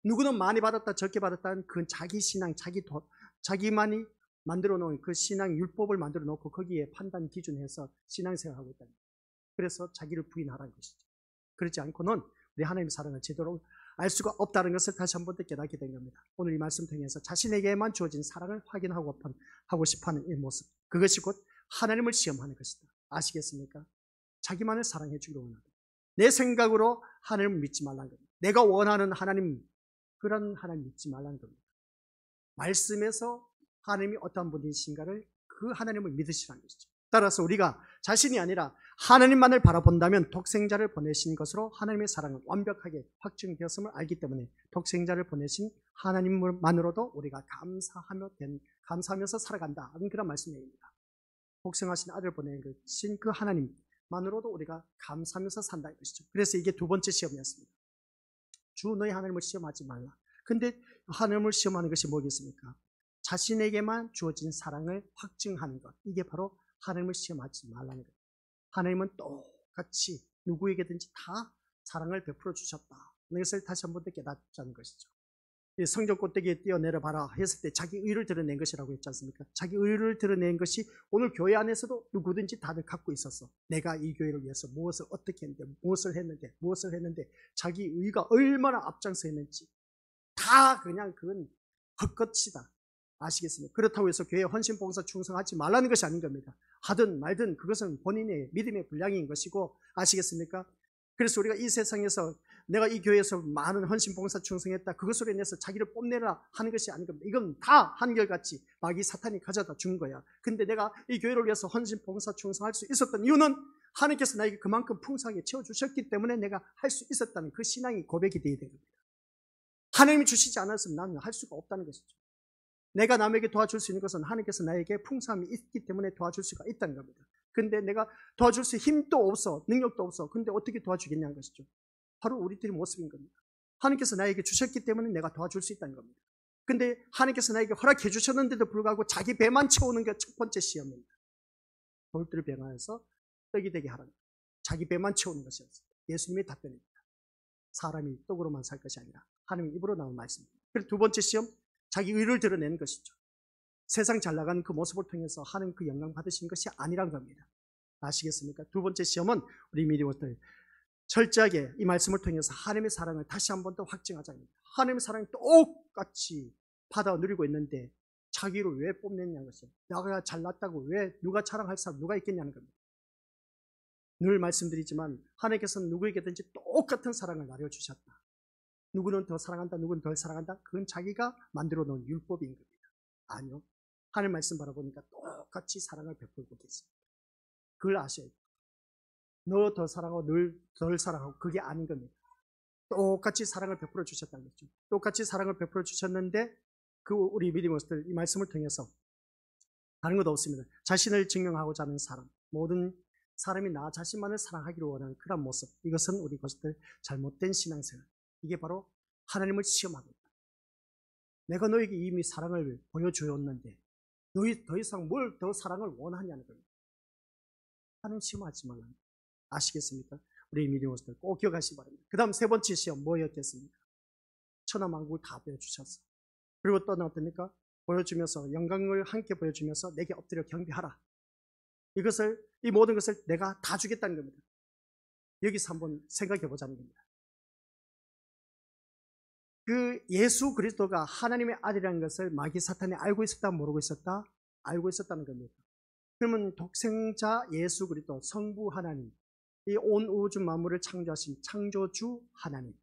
누구는 많이 받았다 적게 받았다는 그건 자기 신앙 자기만이 만들어 놓은 그 신앙 율법을 만들어 놓고 거기에 판단 기준해서 신앙생활하고 있다는 거예요. 그래서 자기를 부인하라는 것이죠. 그렇지 않고는 우리 하나님의 사랑을 제대로 알 수가 없다는 것을 다시 한 번 더 깨닫게 된 겁니다. 오늘 이 말씀 통해서 자신에게만 주어진 사랑을 확인하고 싶어하는 이 모습, 그것이 곧 하나님을 시험하는 것이다. 아시겠습니까? 자기만을 사랑해 주기를 원한다. 내 생각으로 하나님을 믿지 말라는 겁니다. 내가 원하는 하나님, 그런 하나님 믿지 말라는 겁니다. 말씀에서 하나님이 어떤 분이신가를 그 하나님을 믿으시라는 것이죠. 따라서 우리가 자신이 아니라 하나님만을 바라본다면 독생자를 보내신 것으로 하나님의 사랑은 완벽하게 확증되었음을 알기 때문에 독생자를 보내신 하나님만으로도 우리가 감사하면서 살아간다 하는 그런 말씀입니다. 복생하신 아들을 보내신 그 하나님만으로도 우리가 감사하면서 산다는 것이죠. 그래서 이게 두 번째 시험이었습니다. 주 너희 하나님을 시험하지 말라. 근데 하나님을 시험하는 것이 뭐겠습니까? 자신에게만 주어진 사랑을 확증하는 것. 이게 바로 하나님을 시험하지 말라는 것. 하나님은 똑같이 누구에게든지 다 사랑을 베풀어 주셨다. 이것을 다시 한 번 더 깨닫자는 것이죠. 성전 꼭대기에 뛰어내려봐라 했을 때 자기 의를 드러낸 것이라고 했지 않습니까? 자기 의를 드러낸 것이 오늘 교회 안에서도 누구든지 다들 갖고 있었어. 내가 이 교회를 위해서 무엇을 어떻게 했는데 무엇을 했는데 자기 의가 얼마나 앞장서 있는지 다 그냥 그건 헛것이다. 아시겠습니까? 그렇다고 해서 교회에 헌신봉사 충성하지 말라는 것이 아닌 겁니다. 하든 말든 그것은 본인의 믿음의 분량인 것이고, 아시겠습니까? 그래서 우리가 이 세상에서 내가 이 교회에서 많은 헌신봉사 충성했다, 그것으로 인해서 자기를 뽐내라 하는 것이 아닌 겁니다. 이건 다 한결같이 마귀 사탄이 가져다 준 거야. 근데 내가 이 교회를 위해서 헌신봉사 충성할 수 있었던 이유는 하나님께서 나에게 그만큼 풍성하게 채워주셨기 때문에 내가 할 수 있었다는 그 신앙이 고백이 되어야 됩니다. 하나님이 주시지 않았으면 나는 할 수가 없다는 것이죠. 내가 남에게 도와줄 수 있는 것은 하나님께서 나에게 풍성함이 있기 때문에 도와줄 수가 있다는 겁니다. 근데 내가 도와줄 수 힘도 없어, 능력도 없어. 근데 어떻게 도와주겠냐는 것이죠. 바로 우리들의 모습인 겁니다. 하나님께서 나에게 주셨기 때문에 내가 도와줄 수 있다는 겁니다. 근데 하나님께서 나에게 허락해 주셨는데도 불구하고 자기 배만 채우는 게 첫 번째 시험입니다. 돌들을 병하여서 떡이 되게 하라는 거예요. 자기 배만 채우는 것이었어요. 예수님의 답변입니다. 사람이 떡으로만 살 것이 아니라 하나님의 입으로 나온 말씀입니다. 그리고 두 번째 시험, 자기 의를 드러내는 것이죠. 세상 잘 나가는 그 모습을 통해서 하나님 그 영광 받으시는 것이 아니란 겁니다. 아시겠습니까? 두 번째 시험은 우리 미디어들 철저하게 이 말씀을 통해서 하나님의 사랑을 다시 한 번 더 확증하자는 겁니다. 하나님의 사랑이 똑같이 받아 누리고 있는데 자기를 왜 뽐냈냐는 것이죠. 내가 잘났다고 왜 누가 자랑할 사람 누가 있겠냐는 겁니다. 늘 말씀드리지만 하나님께서는 누구에게든지 똑같은 사랑을 나눠주셨다. 누구는 더 사랑한다, 누구는 덜 사랑한다. 그건 자기가 만들어 놓은 율법인 겁니다. 아니요. 하나님 말씀 바라보니까 똑같이 사랑을 베풀고 계십니다. 그걸 아셔야 돼요. 너 더 사랑하고 늘 덜 사랑하고 그게 아닌 겁니다. 똑같이 사랑을 베풀어 주셨다는 거죠. 똑같이 사랑을 베풀어 주셨는데 그 우리 믿음으로서 이 말씀을 통해서 다른 것도 없습니다. 자신을 증명하고자 하는 사람, 모든 사람이 나 자신만을 사랑하기를 원하는 그런 모습, 이것은 우리 것들 잘못된 신앙생활. 이게 바로 하나님을 시험하고 있다. 내가 너에게 이미 사랑을 보여주었는데 너희 더 이상 뭘 더 사랑을 원하냐는 겁니다. 하나님 시험하지 말라는 거예요. 아시겠습니까? 우리 믿음으로서 꼭 기억하시기 바랍니다. 그 다음 세 번째 시험 뭐였겠습니까? 천하만국을 다 보여주셨어. 그리고 또 어떻습니까? 보여주면서 영광을 함께 보여주면서 내게 엎드려 경배하라. 이 모든 것을 내가 다 주겠다는 겁니다. 여기서 한번 생각해 보자는 겁니다. 그 예수 그리스도가 하나님의 아들이라는 것을 마귀 사탄이 알고 있었다, 모르고 있었다? 알고 있었다는 겁니다. 그러면 독생자 예수 그리스도 성부 하나님, 이 온 우주 만물을 창조하신 창조주 하나님,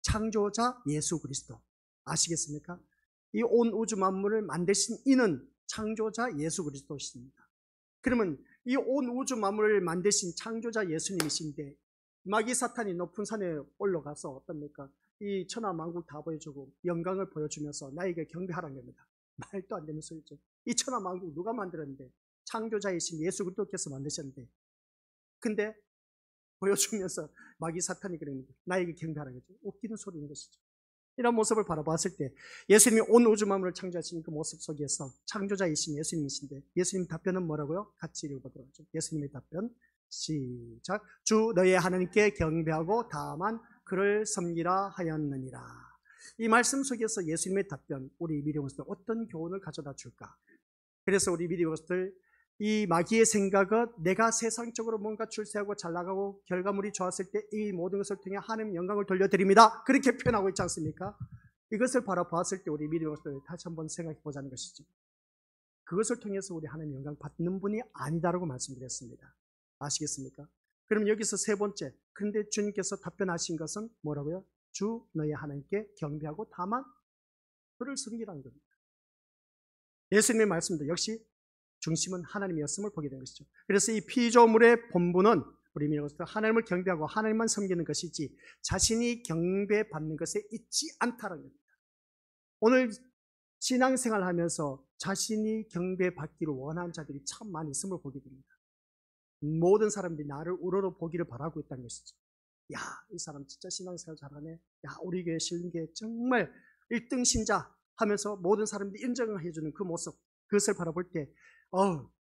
창조자 예수 그리스도 아시겠습니까? 이 온 우주 만물을 만드신 이는 창조자 예수 그리스도십니다. 그러면 이 온 우주 만물을 만드신 창조자 예수님이신데 마귀 사탄이 높은 산에 올라가서 어떻습니까? 이 천하 만국 다 보여주고 영광을 보여주면서 나에게 경배하라는 겁니다. 말도 안 되는 소리죠. 이 천하 만국 누가 만들었는데? 창조자이신 예수 그리스도께서 만드셨는데, 근데 보여주면서 마귀 사탄이 그럽니다. 나에게 경배하라는 거죠. 웃기는 소리인 것이죠. 이런 모습을 바라봤을 때 예수님이 온 우주 만물을 창조하신 그 모습 속에서 창조자이신 예수님이신데 예수님 답변은 뭐라고요? 같이 읽어보도록 하죠. 예수님의 답변 시작. 주 너의 하나님께 경배하고 다만 그를 섬기라 하였느니라. 이 말씀 속에서 예수님의 답변, 우리 미디어스들 어떤 교훈을 가져다 줄까? 그래서 우리 미디어스들 이 마귀의 생각은 내가 세상적으로 뭔가 출세하고 잘 나가고 결과물이 좋았을 때 이 모든 것을 통해 하나님 영광을 돌려드립니다. 그렇게 표현하고 있지 않습니까? 이것을 바라봤을 때 우리 미디어스들 다시 한번 생각해 보자는 것이죠. 그것을 통해서 우리 하나님 영광 받는 분이 아니다라고 말씀드렸습니다. 아시겠습니까? 그럼 여기서 세 번째, 그런데 주님께서 답변하신 것은 뭐라고요? 주 너의 하나님께 경배하고 다만 그를 섬기라는 겁니다. 예수님의 말씀도 역시 중심은 하나님이었음을 보게 된 것이죠. 그래서 이 피조물의 본분은 우리 믿음으로서 하나님을 경배하고 하나님만 섬기는 것이지 자신이 경배받는 것에 있지 않다는 겁니다. 오늘 신앙생활 하면서 자신이 경배받기를 원하는 자들이 참 많이 있음을 보게 됩니다. 모든 사람들이 나를 우러러 보기를 바라고 있다는 것이죠. 야, 이 사람 진짜 신앙생활 잘하네. 야, 우리 교회 신림교회 정말 1등 신자 하면서 모든 사람들이 인정을 해주는 그 모습, 그것을 바라볼 때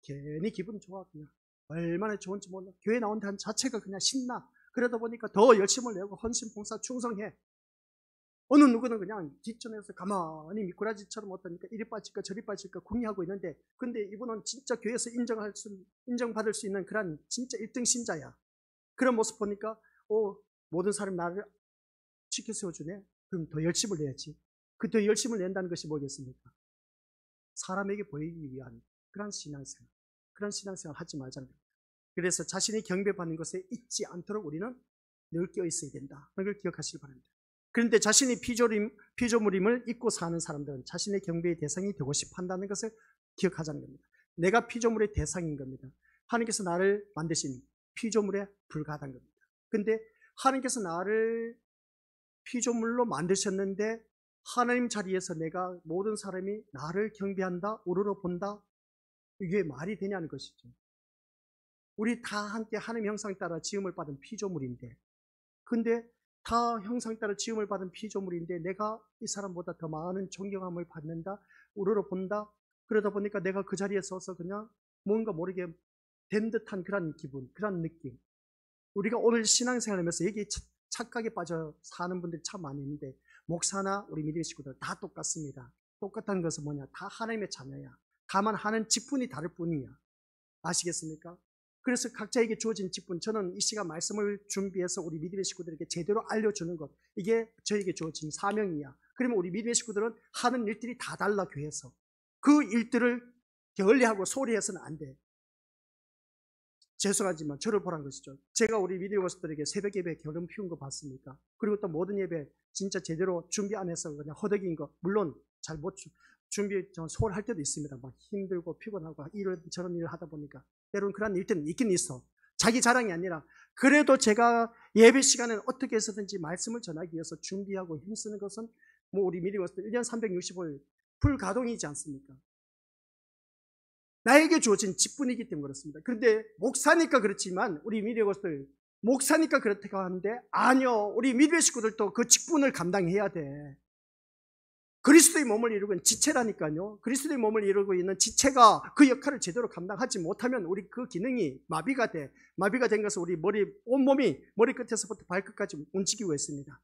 괜히 기분 좋아. 그냥 얼마나 좋은지 몰라. 교회 나온다는 자체가 그냥 신나. 그러다 보니까 더 열심을 내고 헌신, 봉사, 충성해. 어느 누구는 그냥 뒷전에서 가만히 미꾸라지처럼 어떠니까 이리 빠질까 저리 빠질까 궁리하고 있는데, 근데 이분은 진짜 교회에서 인정받을 수 있는 그런 진짜 1등 신자야. 그런 모습 보니까 모든 사람이 나를 지켜 세워주네. 그럼 더 열심을 내야지. 그 더 열심을 낸다는 것이 뭐겠습니까? 사람에게 보이기 위한 그런 신앙생활, 그런 신앙생활 하지 말자는 겁니다. 그래서 자신이 경배받는 것에 잊지 않도록 우리는 늘 끼어 있어야 된다. 그걸 기억하시기 바랍니다. 그런데 자신이 피조물임을 잊고 사는 사람들은 자신의 경배의 대상이 되고 싶어 한다는 것을 기억하자는 겁니다. 내가 피조물의 대상인 겁니다. 하나님께서 나를 만드신 피조물에 불과하다는 겁니다. 그런데 하나님께서 나를 피조물로 만드셨는데 하나님 자리에서 내가 모든 사람이 나를 경배한다, 우러러 본다, 이게 말이 되냐는 것이죠. 우리 다 함께 하나님 형상 따라 지음을 받은 피조물인데, 근데 다 형상 따라 지음을 받은 피조물인데 내가 이 사람보다 더 많은 존경함을 받는다, 우러러 본다. 그러다 보니까 내가 그 자리에 서서 그냥 뭔가 모르게 된 듯한 그런 기분, 그런 느낌. 우리가 오늘 신앙생활 하면서 여기 착각에 빠져 사는 분들이 참 많이 있는데, 목사나 우리 믿음의 식구들 다 똑같습니다. 똑같은 것은 뭐냐? 다 하나님의 자녀야. 다만 하는 직분이 다를 뿐이야. 아시겠습니까? 그래서 각자에게 주어진 직분, 저는 이 시간 말씀을 준비해서 우리 믿음의 식구들에게 제대로 알려주는 것, 이게 저에게 주어진 사명이야. 그러면 우리 믿음의 식구들은 하는 일들이 다 달라, 교회에서. 그 일들을 게을리하고 소리해서는 안 돼. 죄송하지만 저를 보란 것이죠. 제가 우리 믿음의 것들에게 새벽 예배 결혼 피운 거 봤습니까? 그리고 또 모든 예배 진짜 제대로 준비 안 해서 그냥 허덕인 거, 물론 잘 못 준비 소홀할 때도 있습니다. 막 힘들고 피곤하고 저런 일을 하다 보니까 때로는 그런 일들은 있긴 있어. 자기 자랑이 아니라 그래도 제가 예배 시간에는 어떻게 해서든지 말씀을 전하기 위해서 준비하고 힘쓰는 것은 뭐 우리 믿음의 것들 1년 365일 불가동이지 않습니까? 나에게 주어진 직분이기 때문에 그렇습니다. 그런데 목사니까 그렇지만 우리 믿음의 것들 목사니까 그렇다고 하는데, 아니요, 우리 믿음의 식구들도 그 직분을 감당해야 돼. 그리스도의 몸을 이루고 있는 지체라니까요. 그리스도의 몸을 이루고 있는 지체가 그 역할을 제대로 감당하지 못하면 우리 그 기능이 마비가 돼. 마비가 된 것은 우리 온몸이 머리끝에서부터 발끝까지 움직이고 있습니다.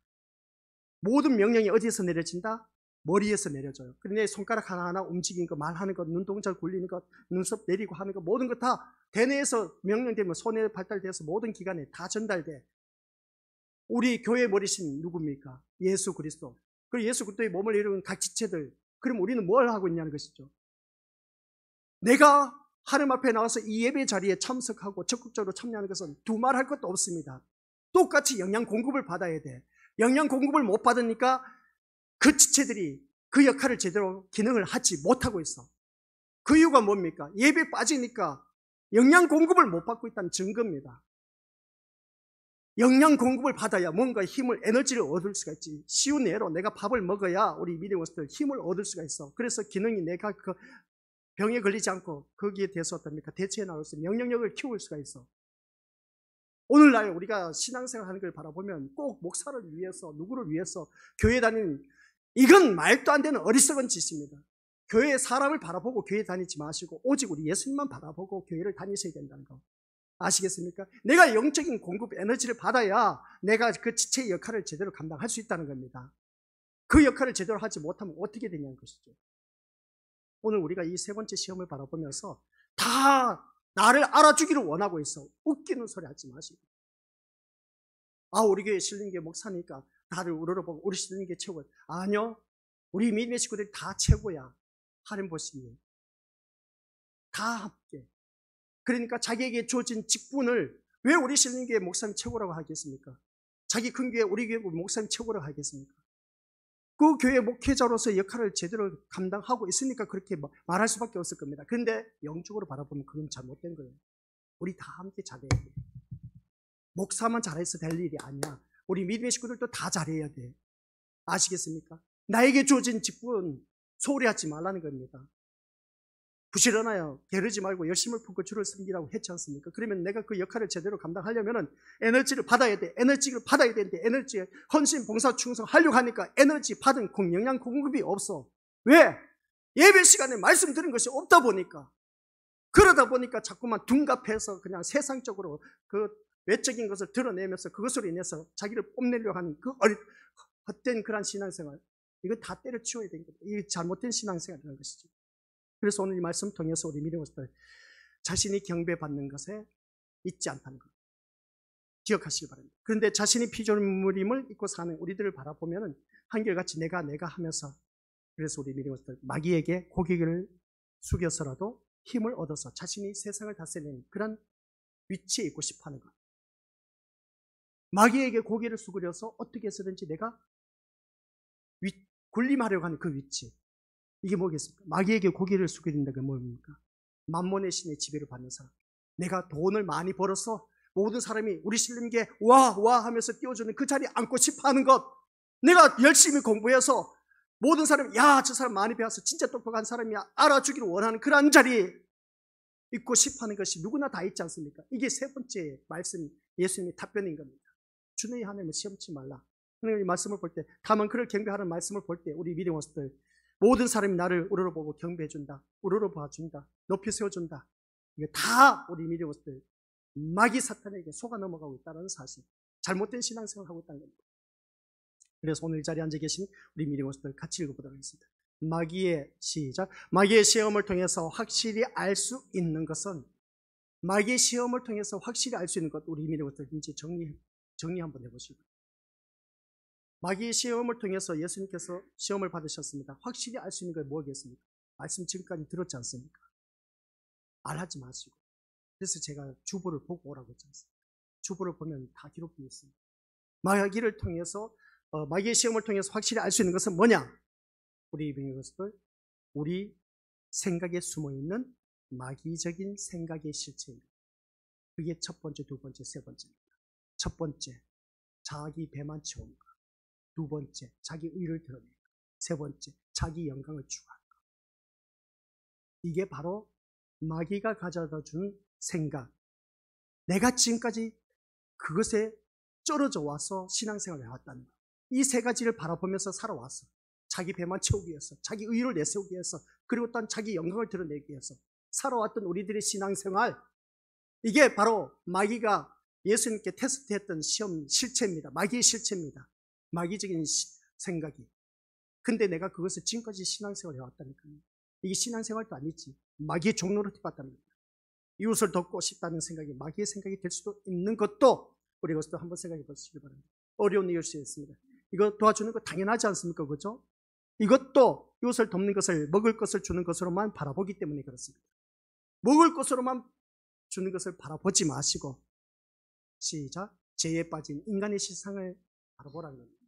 모든 명령이 어디에서 내려진다? 머리에서 내려져요. 그런데 손가락 하나하나 움직이는 거, 말하는 것, 눈동자 굴리는 것, 눈썹 내리고 하는 것, 모든 것 다 대뇌에서 명령되면 손에 발달돼서 모든 기관에 다 전달돼. 우리 교회 머리신 누굽니까? 예수 그리스도. 그리고 예수 그리스도의 몸을 이루는 각 지체들. 그럼 우리는 뭘 하고 있냐는 것이죠. 내가 하나님 앞에 나와서 이 예배 자리에 참석하고 적극적으로 참여하는 것은 두말할 것도 없습니다. 똑같이 영양 공급을 받아야 돼. 영양 공급을 못 받으니까 그 지체들이 그 역할을 제대로 기능을 하지 못하고 있어. 그 이유가 뭡니까? 예배에 빠지니까 영양 공급을 못 받고 있다는 증거입니다. 영양 공급을 받아야 뭔가 힘을, 에너지를 얻을 수가 있지. 쉬운 예로 내가 밥을 먹어야 우리 믿음의 것들 힘을 얻을 수가 있어. 그래서 기능이 내가 그 병에 걸리지 않고 거기에 대해서 어떻습니까? 대처해 나올 수 있는 영향력을 키울 수가 있어. 오늘날 우리가 신앙생활 하는 걸 바라보면 꼭 목사를 위해서, 누구를 위해서 교회 다니는, 이건 말도 안 되는 어리석은 짓입니다. 교회에 사람을 바라보고 교회 다니지 마시고 오직 우리 예수님만 바라보고 교회를 다니셔야 된다는 거. 아시겠습니까? 내가 영적인 공급, 에너지를 받아야 내가 그 지체의 역할을 제대로 감당할 수 있다는 겁니다. 그 역할을 제대로 하지 못하면 어떻게 되냐는 것이죠. 오늘 우리가 이 세 번째 시험을 바라보면서 다 나를 알아주기를 원하고 있어. 웃기는 소리 하지 마시고. 우리 교회 신림교회 목사니까 다들 우러러보고 우리 신림교회 최고야. 아니요. 우리 믿음의 식구들이 다 최고야. 하나님 보시니. 다 함께. 그러니까 자기에게 주어진 직분을 왜 우리 신림교회 목사님 최고라고 하겠습니까? 자기 큰 교회, 우리 교회 목사님 최고라고 하겠습니까? 그 교회 목회자로서 역할을 제대로 감당하고 있으니까 그렇게 말할 수밖에 없을 겁니다. 그런데 영적으로 바라보면 그건 잘못된 거예요. 우리 다 함께 잘해야 돼요. 목사만 잘해서 될 일이 아니야. 우리 믿음의 식구들도 다 잘해야 돼. 아시겠습니까? 나에게 주어진 직분 소홀히하지 말라는 겁니다. 부지런하여 게으르지 말고 열심을 품고 주를 섬기라고 했지 않습니까? 그러면 내가 그 역할을 제대로 감당하려면 에너지를 받아야 돼. 에너지를 받아야 되는데 에너지에 헌신, 봉사, 충성하려고 하니까 에너지 받은 영양 공급이 없어. 왜? 예배 시간에 말씀 들은 것이 없다 보니까. 그러다 보니까 자꾸만 둔갑해서 그냥 세상적으로 그 외적인 것을 드러내면서 그것으로 인해서 자기를 뽐내려고 하는 그 헛된 그런 신앙생활, 이거 다 때려치워야 되는 거예요. 이게 잘못된 신앙생활이라는 것이죠. 그래서 오늘 이 말씀 통해서 우리 믿음의 것들 자신이 경배받는 것에 있지 않다는 것 기억하시기 바랍니다. 그런데 자신이 피조물임을 잊고 사는 우리들을 바라보면 한결같이 내가 하면서, 그래서 우리 믿음의 것들 마귀에게 고개를 숙여서라도 힘을 얻어서 자신이 세상을 다스리는 그런 위치에 있고 싶어하는 것. 마귀에게 고개를 숙여서 어떻게 해서든지 내가 군림하려고 하는 그 위치. 이게 뭐겠습니까? 마귀에게 고개를 숙여진다는 게 뭡니까? 만몬의 신의 지배를 받는 사람. 내가 돈을 많이 벌어서 모든 사람이 우리 신림교회 와 하면서 띄워주는 그 자리에 앉고 싶어하는 것. 내가 열심히 공부해서 모든 사람이 저 사람 많이 배워서 진짜 똑똑한 사람이야 알아주기를 원하는 그런 자리에 있고 싶어하는 것이 누구나 다 있지 않습니까? 이게 세 번째 말씀, 예수님의 답변인 겁니다. 주너희 하나님을 시험치 말라. 하나님의 말씀을 볼 때, 다만 그를 경배하는 말씀을 볼 때 우리 믿음의 모습들, 모든 사람이 나를 우러러보고 경배해준다, 우러러봐준다, 높이 세워준다. 이게 다 우리 믿음의 모습들, 마귀 사탄에게 속아 넘어가고 있다는 사실, 잘못된 신앙생활을 하고 있다는 겁니다. 그래서 오늘 이 자리에 앉아 계신 우리 믿음의 모습들 같이 읽어보도록 하겠습니다. 마귀의 시작. 마귀의 시험을 통해서 확실히 알 수 있는 것은, 마귀의 시험을 통해서 확실히 알 수 있는 것, 우리 믿음의 모습들 이제 정리 한번 해보시고, 마귀의 시험을 통해서 예수님께서 시험을 받으셨습니다. 확실히 알 수 있는 게 뭐겠습니까? 말씀 지금까지 들었지 않습니까? 말하지 마시고. 그래서 제가 주보를 보고 오라고 했지 않습니까? 주보를 보면 다 기록되어 있습니다. 마귀를 통해서, 마귀의 시험을 통해서 확실히 알 수 있는 것은 뭐냐? 우리 믿는 것들, 우리 생각에 숨어있는 마귀적인 생각의 실체입니다. 그게 첫 번째, 두 번째, 세 번째입니다. 첫 번째, 자기 배만 채우는 것. 두 번째, 자기 의를 드러내는 것. 세 번째, 자기 영광을 추구하는 것. 이게 바로 마귀가 가져다 준 생각. 내가 지금까지 그것에 쩔어져 와서 신앙생활을 해왔다는 것. 이 세 가지를 바라보면서 살아왔어. 자기 배만 채우기 위해서, 자기 의를 내세우기 위해서, 그리고 또한 자기 영광을 드러내기 위해서 살아왔던 우리들의 신앙생활, 이게 바로 마귀가 예수님께 테스트했던 시험 실체입니다. 마귀의 실체입니다. 마귀적인 생각이. 근데 내가 그것을 지금까지 신앙생활을 해왔다니까요. 이게 신앙생활도 아니지. 마귀의 종로로 해봤다는 겁니다. 이웃을 돕고 싶다는 생각이 마귀의 생각이 될 수도 있는 것도 우리 것도 한번 생각해 보시기 바랍니다. 어려운 이유일 수 있습니다. 이거 도와주는 거 당연하지 않습니까? 그죠? 이것도 이웃을 돕는 것을, 먹을 것을 주는 것으로만 바라보기 때문에 그렇습니다. 먹을 것으로만 주는 것을 바라보지 마시고, 시작. 죄에 빠진 인간의 실상을 바라보라는 겁니다.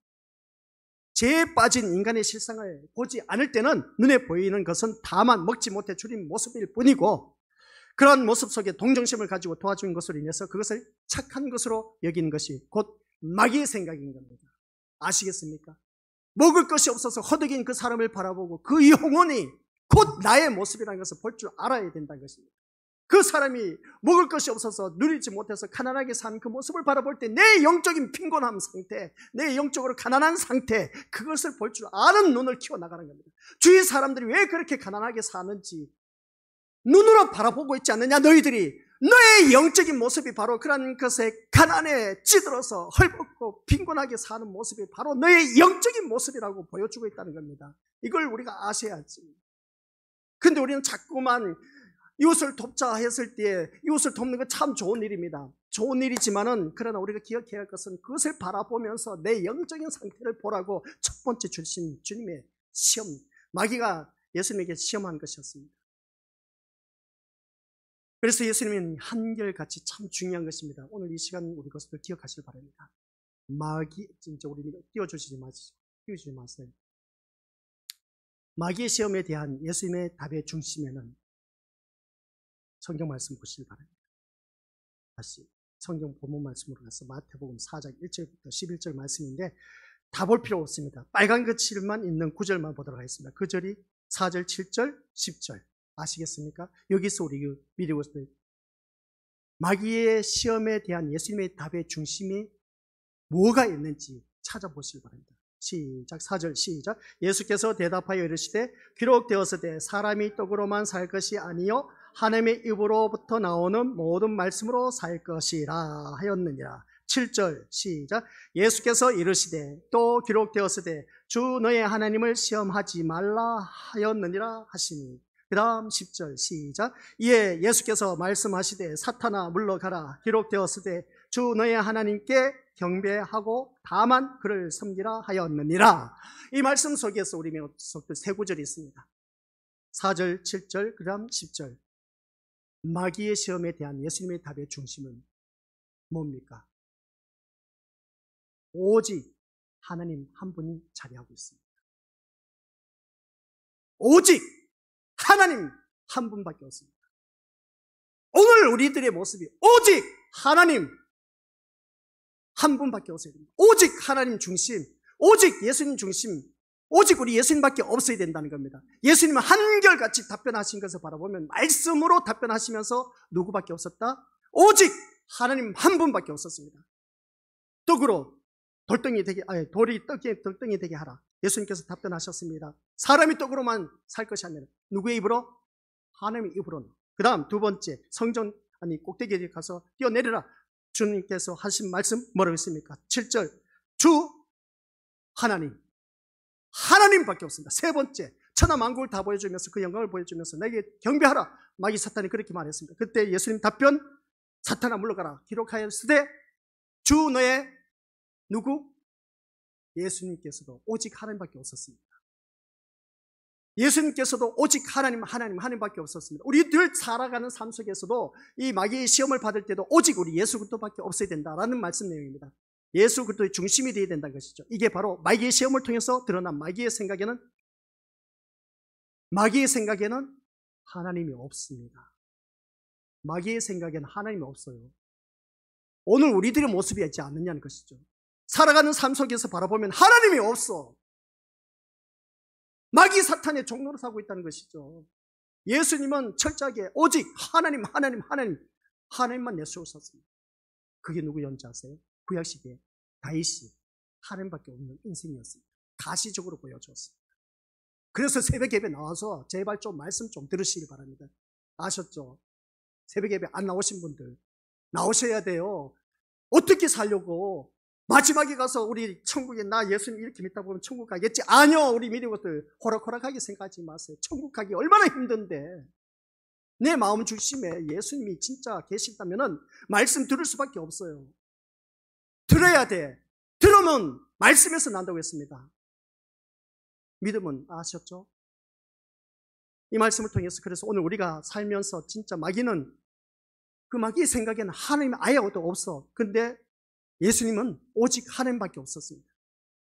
죄에 빠진 인간의 실상을 보지 않을 때는 눈에 보이는 것은 다만 먹지 못해 줄인 모습일 뿐이고, 그런 모습 속에 동정심을 가지고 도와주는 것으로 인해서 그것을 착한 것으로 여기는 것이 곧 마귀의 생각인 겁니다. 아시겠습니까? 먹을 것이 없어서 허덕인 그 사람을 바라보고 그 영혼이 곧 나의 모습이라는 것을 볼 줄 알아야 된다는 것입니다. 그 사람이 먹을 것이 없어서 누리지 못해서 가난하게 사는 그 모습을 바라볼 때 내 영적인 빈곤함 상태, 내 영적으로 가난한 상태, 그것을 볼 줄 아는 눈을 키워나가는 겁니다. 주위 사람들이 왜 그렇게 가난하게 사는지 눈으로 바라보고 있지 않느냐? 너희들이 너의 영적인 모습이 바로 그런 것에 가난에 찌들어서 헐벗고 빈곤하게 사는 모습이 바로 너의 영적인 모습이라고 보여주고 있다는 겁니다. 이걸 우리가 아셔야지. 근데 우리는 자꾸만 이웃을 돕자 했을 때 이웃을 돕는 건 참 좋은 일입니다. 좋은 일이지만은, 그러나 우리가 기억해야 할 것은 그것을 바라보면서 내 영적인 상태를 보라고 첫 번째 주신 주님의 시험, 마귀가 예수님에게 시험한 것이었습니다. 그래서 예수님은 한결같이 참 중요한 것입니다. 오늘 이 시간 우리 것을 기억하시길 바랍니다. 마귀, 진짜 우리 띄워주지 마세요. 마귀의 시험에 대한 예수님의 답의 중심에는 성경 말씀 보시길 바랍니다. 다시 성경 본문 말씀으로 가서 마태복음 4장 1절부터 11절 말씀인데 다 볼 필요 없습니다. 빨간 글씨만 있는 9절만 보도록 하겠습니다. 그 절이 4절, 7절, 10절. 아시겠습니까? 여기서 우리 믿음의 마귀의 시험에 대한 예수님의 답의 중심이 뭐가 있는지 찾아보시기 바랍니다. 시작. 4절 시작. 예수께서 대답하여 이르시되 기록되었으되 사람이 떡으로만 살 것이 아니요 하나님의 입으로부터 나오는 모든 말씀으로 살 것이라 하였느니라. 7절 시작. 예수께서 이르시되 또 기록되었으되 주 너의 하나님을 시험하지 말라 하였느니라 하시니. 그 다음 10절 시작. 이에 예수께서 말씀하시되 사탄아 물러가라. 기록되었으되 주 너의 하나님께 경배하고 다만 그를 섬기라 하였느니라. 이 말씀 속에서 우리 속들 세 구절이 있습니다. 4절, 7절, 그 다음 10절. 마귀의 시험에 대한 예수님의 답의 중심은 뭡니까? 오직 하나님 한 분이 자리하고 있습니다. 오직 하나님 한 분밖에 없습니다. 오늘 우리들의 모습이 오직 하나님 한 분밖에 없어야 됩니다. 오직 하나님 중심, 오직 예수님 중심, 오직 우리 예수님밖에 없어야 된다는 겁니다. 예수님은 한결같이 답변하신 것을 바라보면 말씀으로 답변하시면서 누구밖에 없었다? 오직 하나님 한 분밖에 없었습니다. 떡으로 돌이 떡덩이 되게 하라. 예수님께서 답변하셨습니다. 사람이 떡으로만 살 것이 아니라 누구의 입으로? 하나님의 입으로. 그 다음 두 번째, 꼭대기에 가서 뛰어내려라. 주님께서 하신 말씀 뭐라고 했습니까? 7절, 주 하나님밖에 없습니다. 세 번째, 천하 만국을 다 보여주면서 그 영광을 보여주면서 내게 경배하라. 마귀 사탄이 그렇게 말했습니다. 그때 예수님 답변, 사탄아 물러가라. 기록하였으되 주 너의 누구? 예수님께서도 오직 하나님밖에 없었습니다. 예수님께서도 오직 하나님밖에 없었습니다. 우리들 살아가는 삶 속에서도 이 마귀의 시험을 받을 때도 오직 우리 예수 그리스도밖에 없어야 된다라는 말씀 내용입니다. 예수 그리스도의 중심이 되어야 된다는 것이죠. 이게 바로 마귀의 시험을 통해서 드러난 마귀의 생각에는 하나님이 없습니다. 마귀의 생각에는 하나님이 없어요. 오늘 우리들의 모습이 있지 않느냐는 것이죠. 살아가는 삶 속에서 바라보면 하나님이 없어. 마귀 사탄의 종로로 사고 있다는 것이죠. 예수님은 철저하게 오직 하나님만 내세우셨습니다. 그게 누구였는지 아세요? 구약시대에 다윗이 하나님밖에 없는 인생이었습니다. 가시적으로 보여주었습니다. 그래서 새벽 예배 나와서 제발 좀 말씀 좀 들으시기 바랍니다. 아셨죠? 새벽 예배 안 나오신 분들 나오셔야 돼요. 어떻게 살려고? 마지막에 가서 우리 천국에 나 예수님 이렇게 믿다 보면 천국 가겠지? 아니요. 우리 믿는 것들 호락호락하게 생각하지 마세요. 천국 가기 얼마나 힘든데. 내 마음 중심에 예수님이 진짜 계시다면 말씀 들을 수밖에 없어요. 들어야 돼. 들으면 말씀에서 난다고 했습니다. 믿음은 아셨죠? 이 말씀을 통해서 그래서 오늘 우리가 살면서 진짜 그 마귀의 생각에는 하나님이 아예 없어. 근데 예수님은 오직 하나님밖에 없었습니다.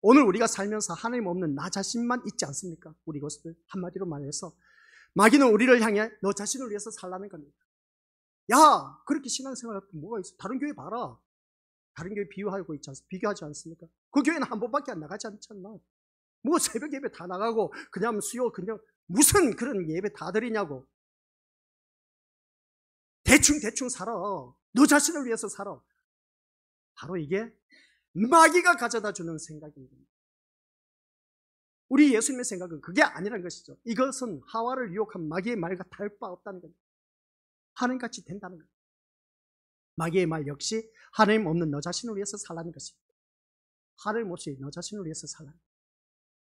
오늘 우리가 살면서 하나님 없는 나 자신만 있지 않습니까? 우리 것들 한마디로 말해서 마귀는 우리를 향해 너 자신을 위해서 살라는 겁니다. 야, 그렇게 신앙생활할 때 뭐가 있어? 다른 교회 봐라. 다른 교회 비교하지 않습니까? 그 교회는 한 번밖에 안 나가지 않잖아. 뭐 새벽 예배 다 나가고 그냥 수요 그냥 무슨 그런 예배 다 드리냐고. 대충 살아. 너 자신을 위해서 살아. 바로 이게 마귀가 가져다 주는 생각입니다. 우리 예수님의 생각은 그게 아니라는 것이죠. 이것은 하와를 유혹한 마귀의 말과 다를 바 없다는 겁니다. 하나님같이 된다는 겁니다. 마귀의 말 역시 하나님 없는 너 자신을 위해서 살라는 것입니다. 하나님 없이 너 자신을 위해서 살라.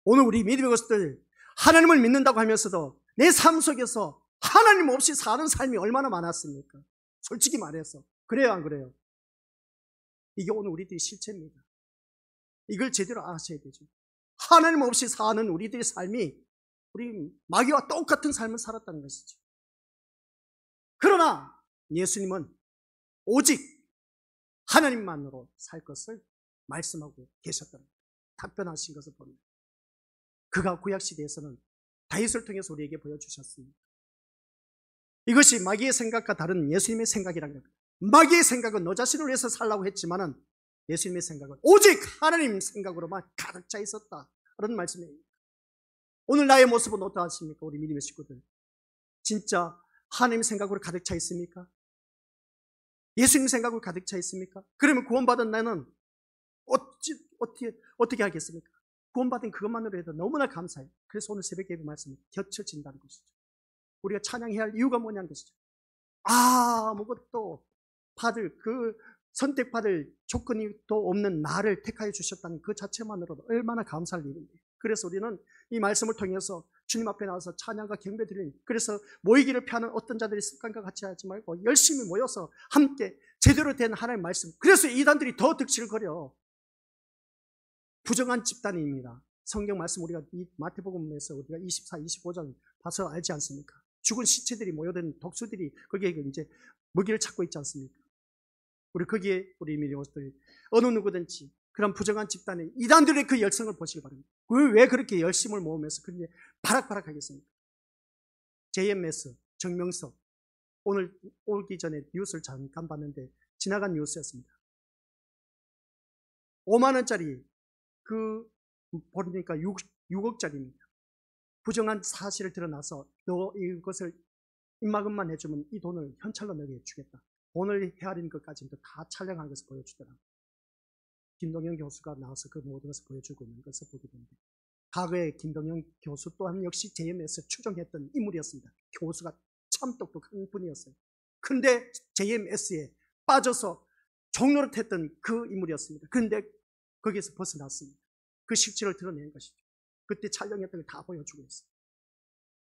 오늘 우리 믿음의 것들 하나님을 믿는다고 하면서도 내 삶 속에서 하나님 없이 사는 삶이 얼마나 많았습니까? 솔직히 말해서 그래요 안 그래요? 이게 오늘 우리들의 실체입니다. 이걸 제대로 아셔야 되죠. 하나님 없이 사는 우리들의 삶이 우리 마귀와 똑같은 삶을 살았다는 것이죠. 그러나 예수님은 오직 하나님만으로 살 것을 말씀하고 계셨다는 겁니다. 답변하신 것을 봅니다. 그가 구약시대에서는 다윗을 통해서 우리에게 보여주셨습니다. 이것이 마귀의 생각과 다른 예수님의 생각이라는 겁니다. 마귀의 생각은 너 자신을 위해서 살라고 했지만은 예수님의 생각은 오직 하나님 생각으로만 가득 차 있었다. 그런 말씀입니다. 오늘 나의 모습은 어떠하십니까? 우리 믿음의 식구들. 진짜 하나님 생각으로 가득 차 있습니까? 예수님 생각으로 가득 차 있습니까? 그러면 구원받은 나는 어떻게 하겠습니까? 구원받은 그것만으로 해도 너무나 감사해요. 그래서 오늘 새벽 예배 말씀이 겹쳐진다는 것이죠. 우리가 찬양해야 할 이유가 뭐냐는 것이죠. 아무것도 선택받을 조건이 또 없는 나를 택하여 주셨다는 그 자체만으로도 얼마나 감사할 일인데. 그래서 우리는 이 말씀을 통해서 주님 앞에 나와서 찬양과 경배 드리는, 그래서 모이기를 피하는 어떤 자들이 습관과 같이 하지 말고 열심히 모여서 함께 제대로 된 하나님의 말씀. 그래서 이단들이 더 득실을 거려. 부정한 집단입니다. 성경 말씀 우리가 마태복음에서 우리가 24, 25장 봐서 알지 않습니까? 죽은 시체들이 모여든 독수들이 거기에 이제 먹이를 찾고 있지 않습니까? 거기에 우리 믿음들 어느 누구든지 그런 부정한 집단의 이단들의 그 열성을 보시기 바랍니다. 왜 그렇게 열심을 모으면서 그렇게 바락바락 하겠습니까? JMS, 정명석, 오늘 오기 전에 뉴스를 잠깐 봤는데 지나간 뉴스였습니다. 5만 원짜리 보니까 6억짜리입니다. 부정한 사실을 드러나서 너 이것을 입막음만 해주면 이 돈을 현찰로 너에게 주겠다. 돈을 헤아리는 것까지도 다 촬영한 것을 보여주더라고요. 김동영 교수가 나와서 그 모든 것을 보여주고 있는 것을 보게 됩니다. 과거에 김동영 교수 또한 역시 JMS에 추종했던 인물이었습니다. 교수가 참 똑똑한 분이었어요. 근데 JMS에 빠져서 종노릇했던 그 인물이었습니다. 그런데 거기에서 벗어났습니다. 그 실체를 드러낸 것이죠. 그때 촬영했던 걸 다 보여주고 있어요.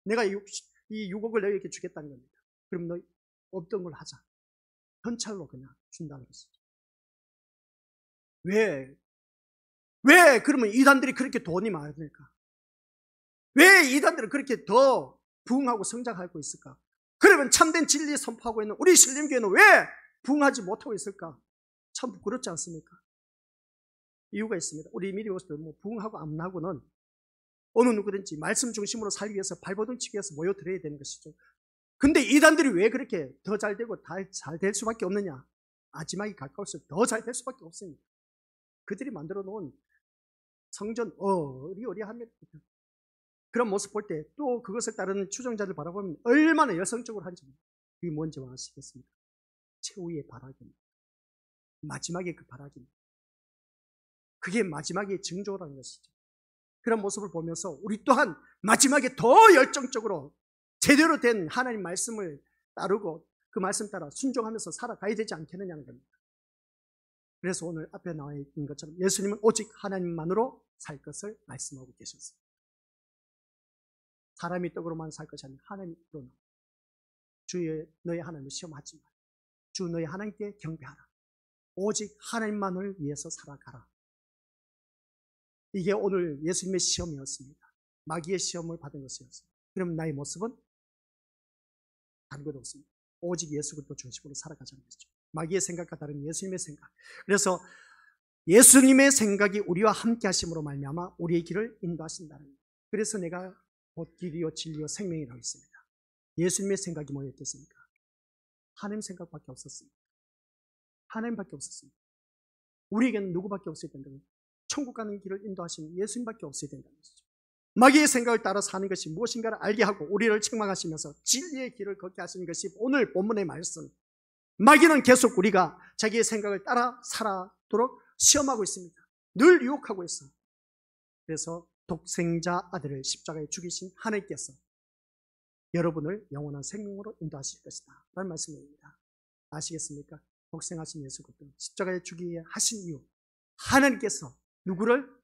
내가 이 6억을 너에게 주겠다는 겁니다. 그럼 너 없던 걸 하자. 현찰로 그냥 준다는 것이죠. 왜 그러면 이단들이 그렇게 돈이 많을까? 왜 이단들은 그렇게 더 부흥하고 성장하고 있을까? 그러면 참된 진리 선포하고 있는 우리 신림교회는 왜 부흥하지 못하고 있을까? 참 부끄럽지 않습니까? 이유가 있습니다. 우리 미리 오스들 부흥하고 안 하고는 어느 누구든지 말씀 중심으로 살기 위해서 발버둥 치기 위해서 모여들어야 되는 것이죠. 근데 이단들이 왜 그렇게 더 잘 되고 잘 될 수밖에 없느냐? 마지막이 가까울수록 더 잘 될 수밖에 없습니다. 그들이 만들어 놓은 성전 어리어리합니다. 그런 모습 볼 때 또 그것을 따르는 추종자들 바라보면 얼마나 여성적으로 한지 그게 뭔지 아시겠습니까? 최후의 발악입니다. 마지막에 그 발악입니다. 그게 마지막의 징조라는 것이죠. 그런 모습을 보면서 우리 또한 마지막에 더 열정적으로 제대로 된 하나님 말씀을 따르고 그 말씀 따라 순종하면서 살아가야 되지 않겠느냐는 겁니다. 그래서 오늘 앞에 나와 있는 것처럼 예수님은 오직 하나님만으로 살 것을 말씀하고 계셨습니다. 사람이 떡으로만 살 것이 아니라 하나님으로 주의 너의 하나님을 시험하지 마라. 주 너의 하나님께 경배하라. 오직 하나님만을 위해서 살아가라. 이게 오늘 예수님의 시험이었습니다. 마귀의 시험을 받은 것이었습니다. 그럼 나의 모습은 다른 것 없습니다. 오직 예수 그리스도 중심으로 살아가자는 것이죠. 마귀의 생각과 다른 예수님의 생각. 그래서 예수님의 생각이 우리와 함께 하심으로 말미암아 우리의 길을 인도하신다는 거예요. 그래서 내가 곧 길이요 진리요 생명이라고 했습니다. 예수님의 생각이 뭐였겠습니까? 하나님 생각밖에 없었습니다. 하나님밖에 없었습니다. 우리에게는 누구밖에 없어야 된다고요? 천국 가는 길을 인도하시는 예수님밖에 없어야 된다는 것이죠. 마귀의 생각을 따라 사는 것이 무엇인가를 알게 하고 우리를 책망하시면서 진리의 길을 걷게 하시는 것이 오늘 본문의 말씀. 마귀는 계속 우리가 자기의 생각을 따라 살아도록 시험하고 있습니다. 늘 유혹하고 있어요. 그래서 독생자 아들을 십자가에 죽이신 하나님께서 여러분을 영원한 생명으로 인도하실 것이다 라는 말씀입니다. 아시겠습니까? 독생하신 예수 그리스도 십자가에 죽이게 하신 이유, 하나님께서 누구를?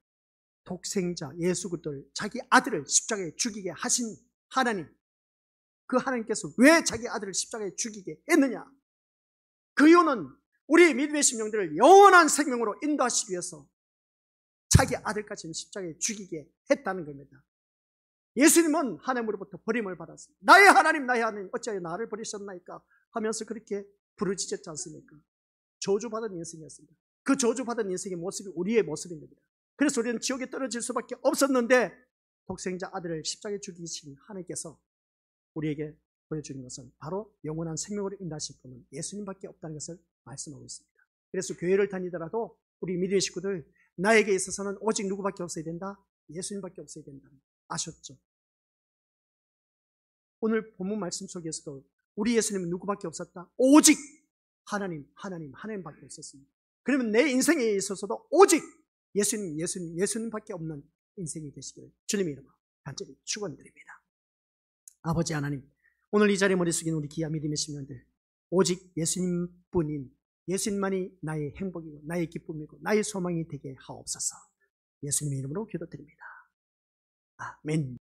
독생자 예수 그리스도를 자기 아들을 십자가에 죽이게 하신 하나님, 그 하나님께서 왜 자기 아들을 십자가에 죽이게 했느냐? 그 이유는 우리 믿음의 심령들을 영원한 생명으로 인도하시기 위해서 자기 아들까지는 십자가에 죽이게 했다는 겁니다. 예수님은 하나님으로부터 버림을 받았습니다. 나의 하나님 어찌하여 나를 버리셨나이까 하면서 그렇게 부르짖었지 않습니까? 저주받은 인생이었습니다. 그 저주받은 인생의 모습이 우리의 모습인 겁니다. 그래서 우리는 지옥에 떨어질 수밖에 없었는데 독생자 아들을 십자가에 죽이신 하나님께서 우리에게 보여주는 것은 바로 영원한 생명으로 인도하실 분은 예수님밖에 없다는 것을 말씀하고 있습니다. 그래서 교회를 다니더라도 우리 믿음의 식구들 나에게 있어서는 오직 누구밖에 없어야 된다? 예수님밖에 없어야 된다. 아셨죠? 오늘 본문 말씀 속에서도 우리 예수님은 누구밖에 없었다? 오직 하나님밖에 없었습니다. 그러면 내 인생에 있어서도 오직 예수님밖에 없는 인생이 되시기를 주님의 이름으로 간절히 축원드립니다. 아버지 하나님, 오늘 이 자리에 머리 숙인 우리 귀한 믿음의 심령들, 오직 예수님뿐인 예수님만이 나의 행복이고 나의 기쁨이고 나의 소망이 되게 하옵소서. 예수님의 이름으로 기도드립니다. 아멘.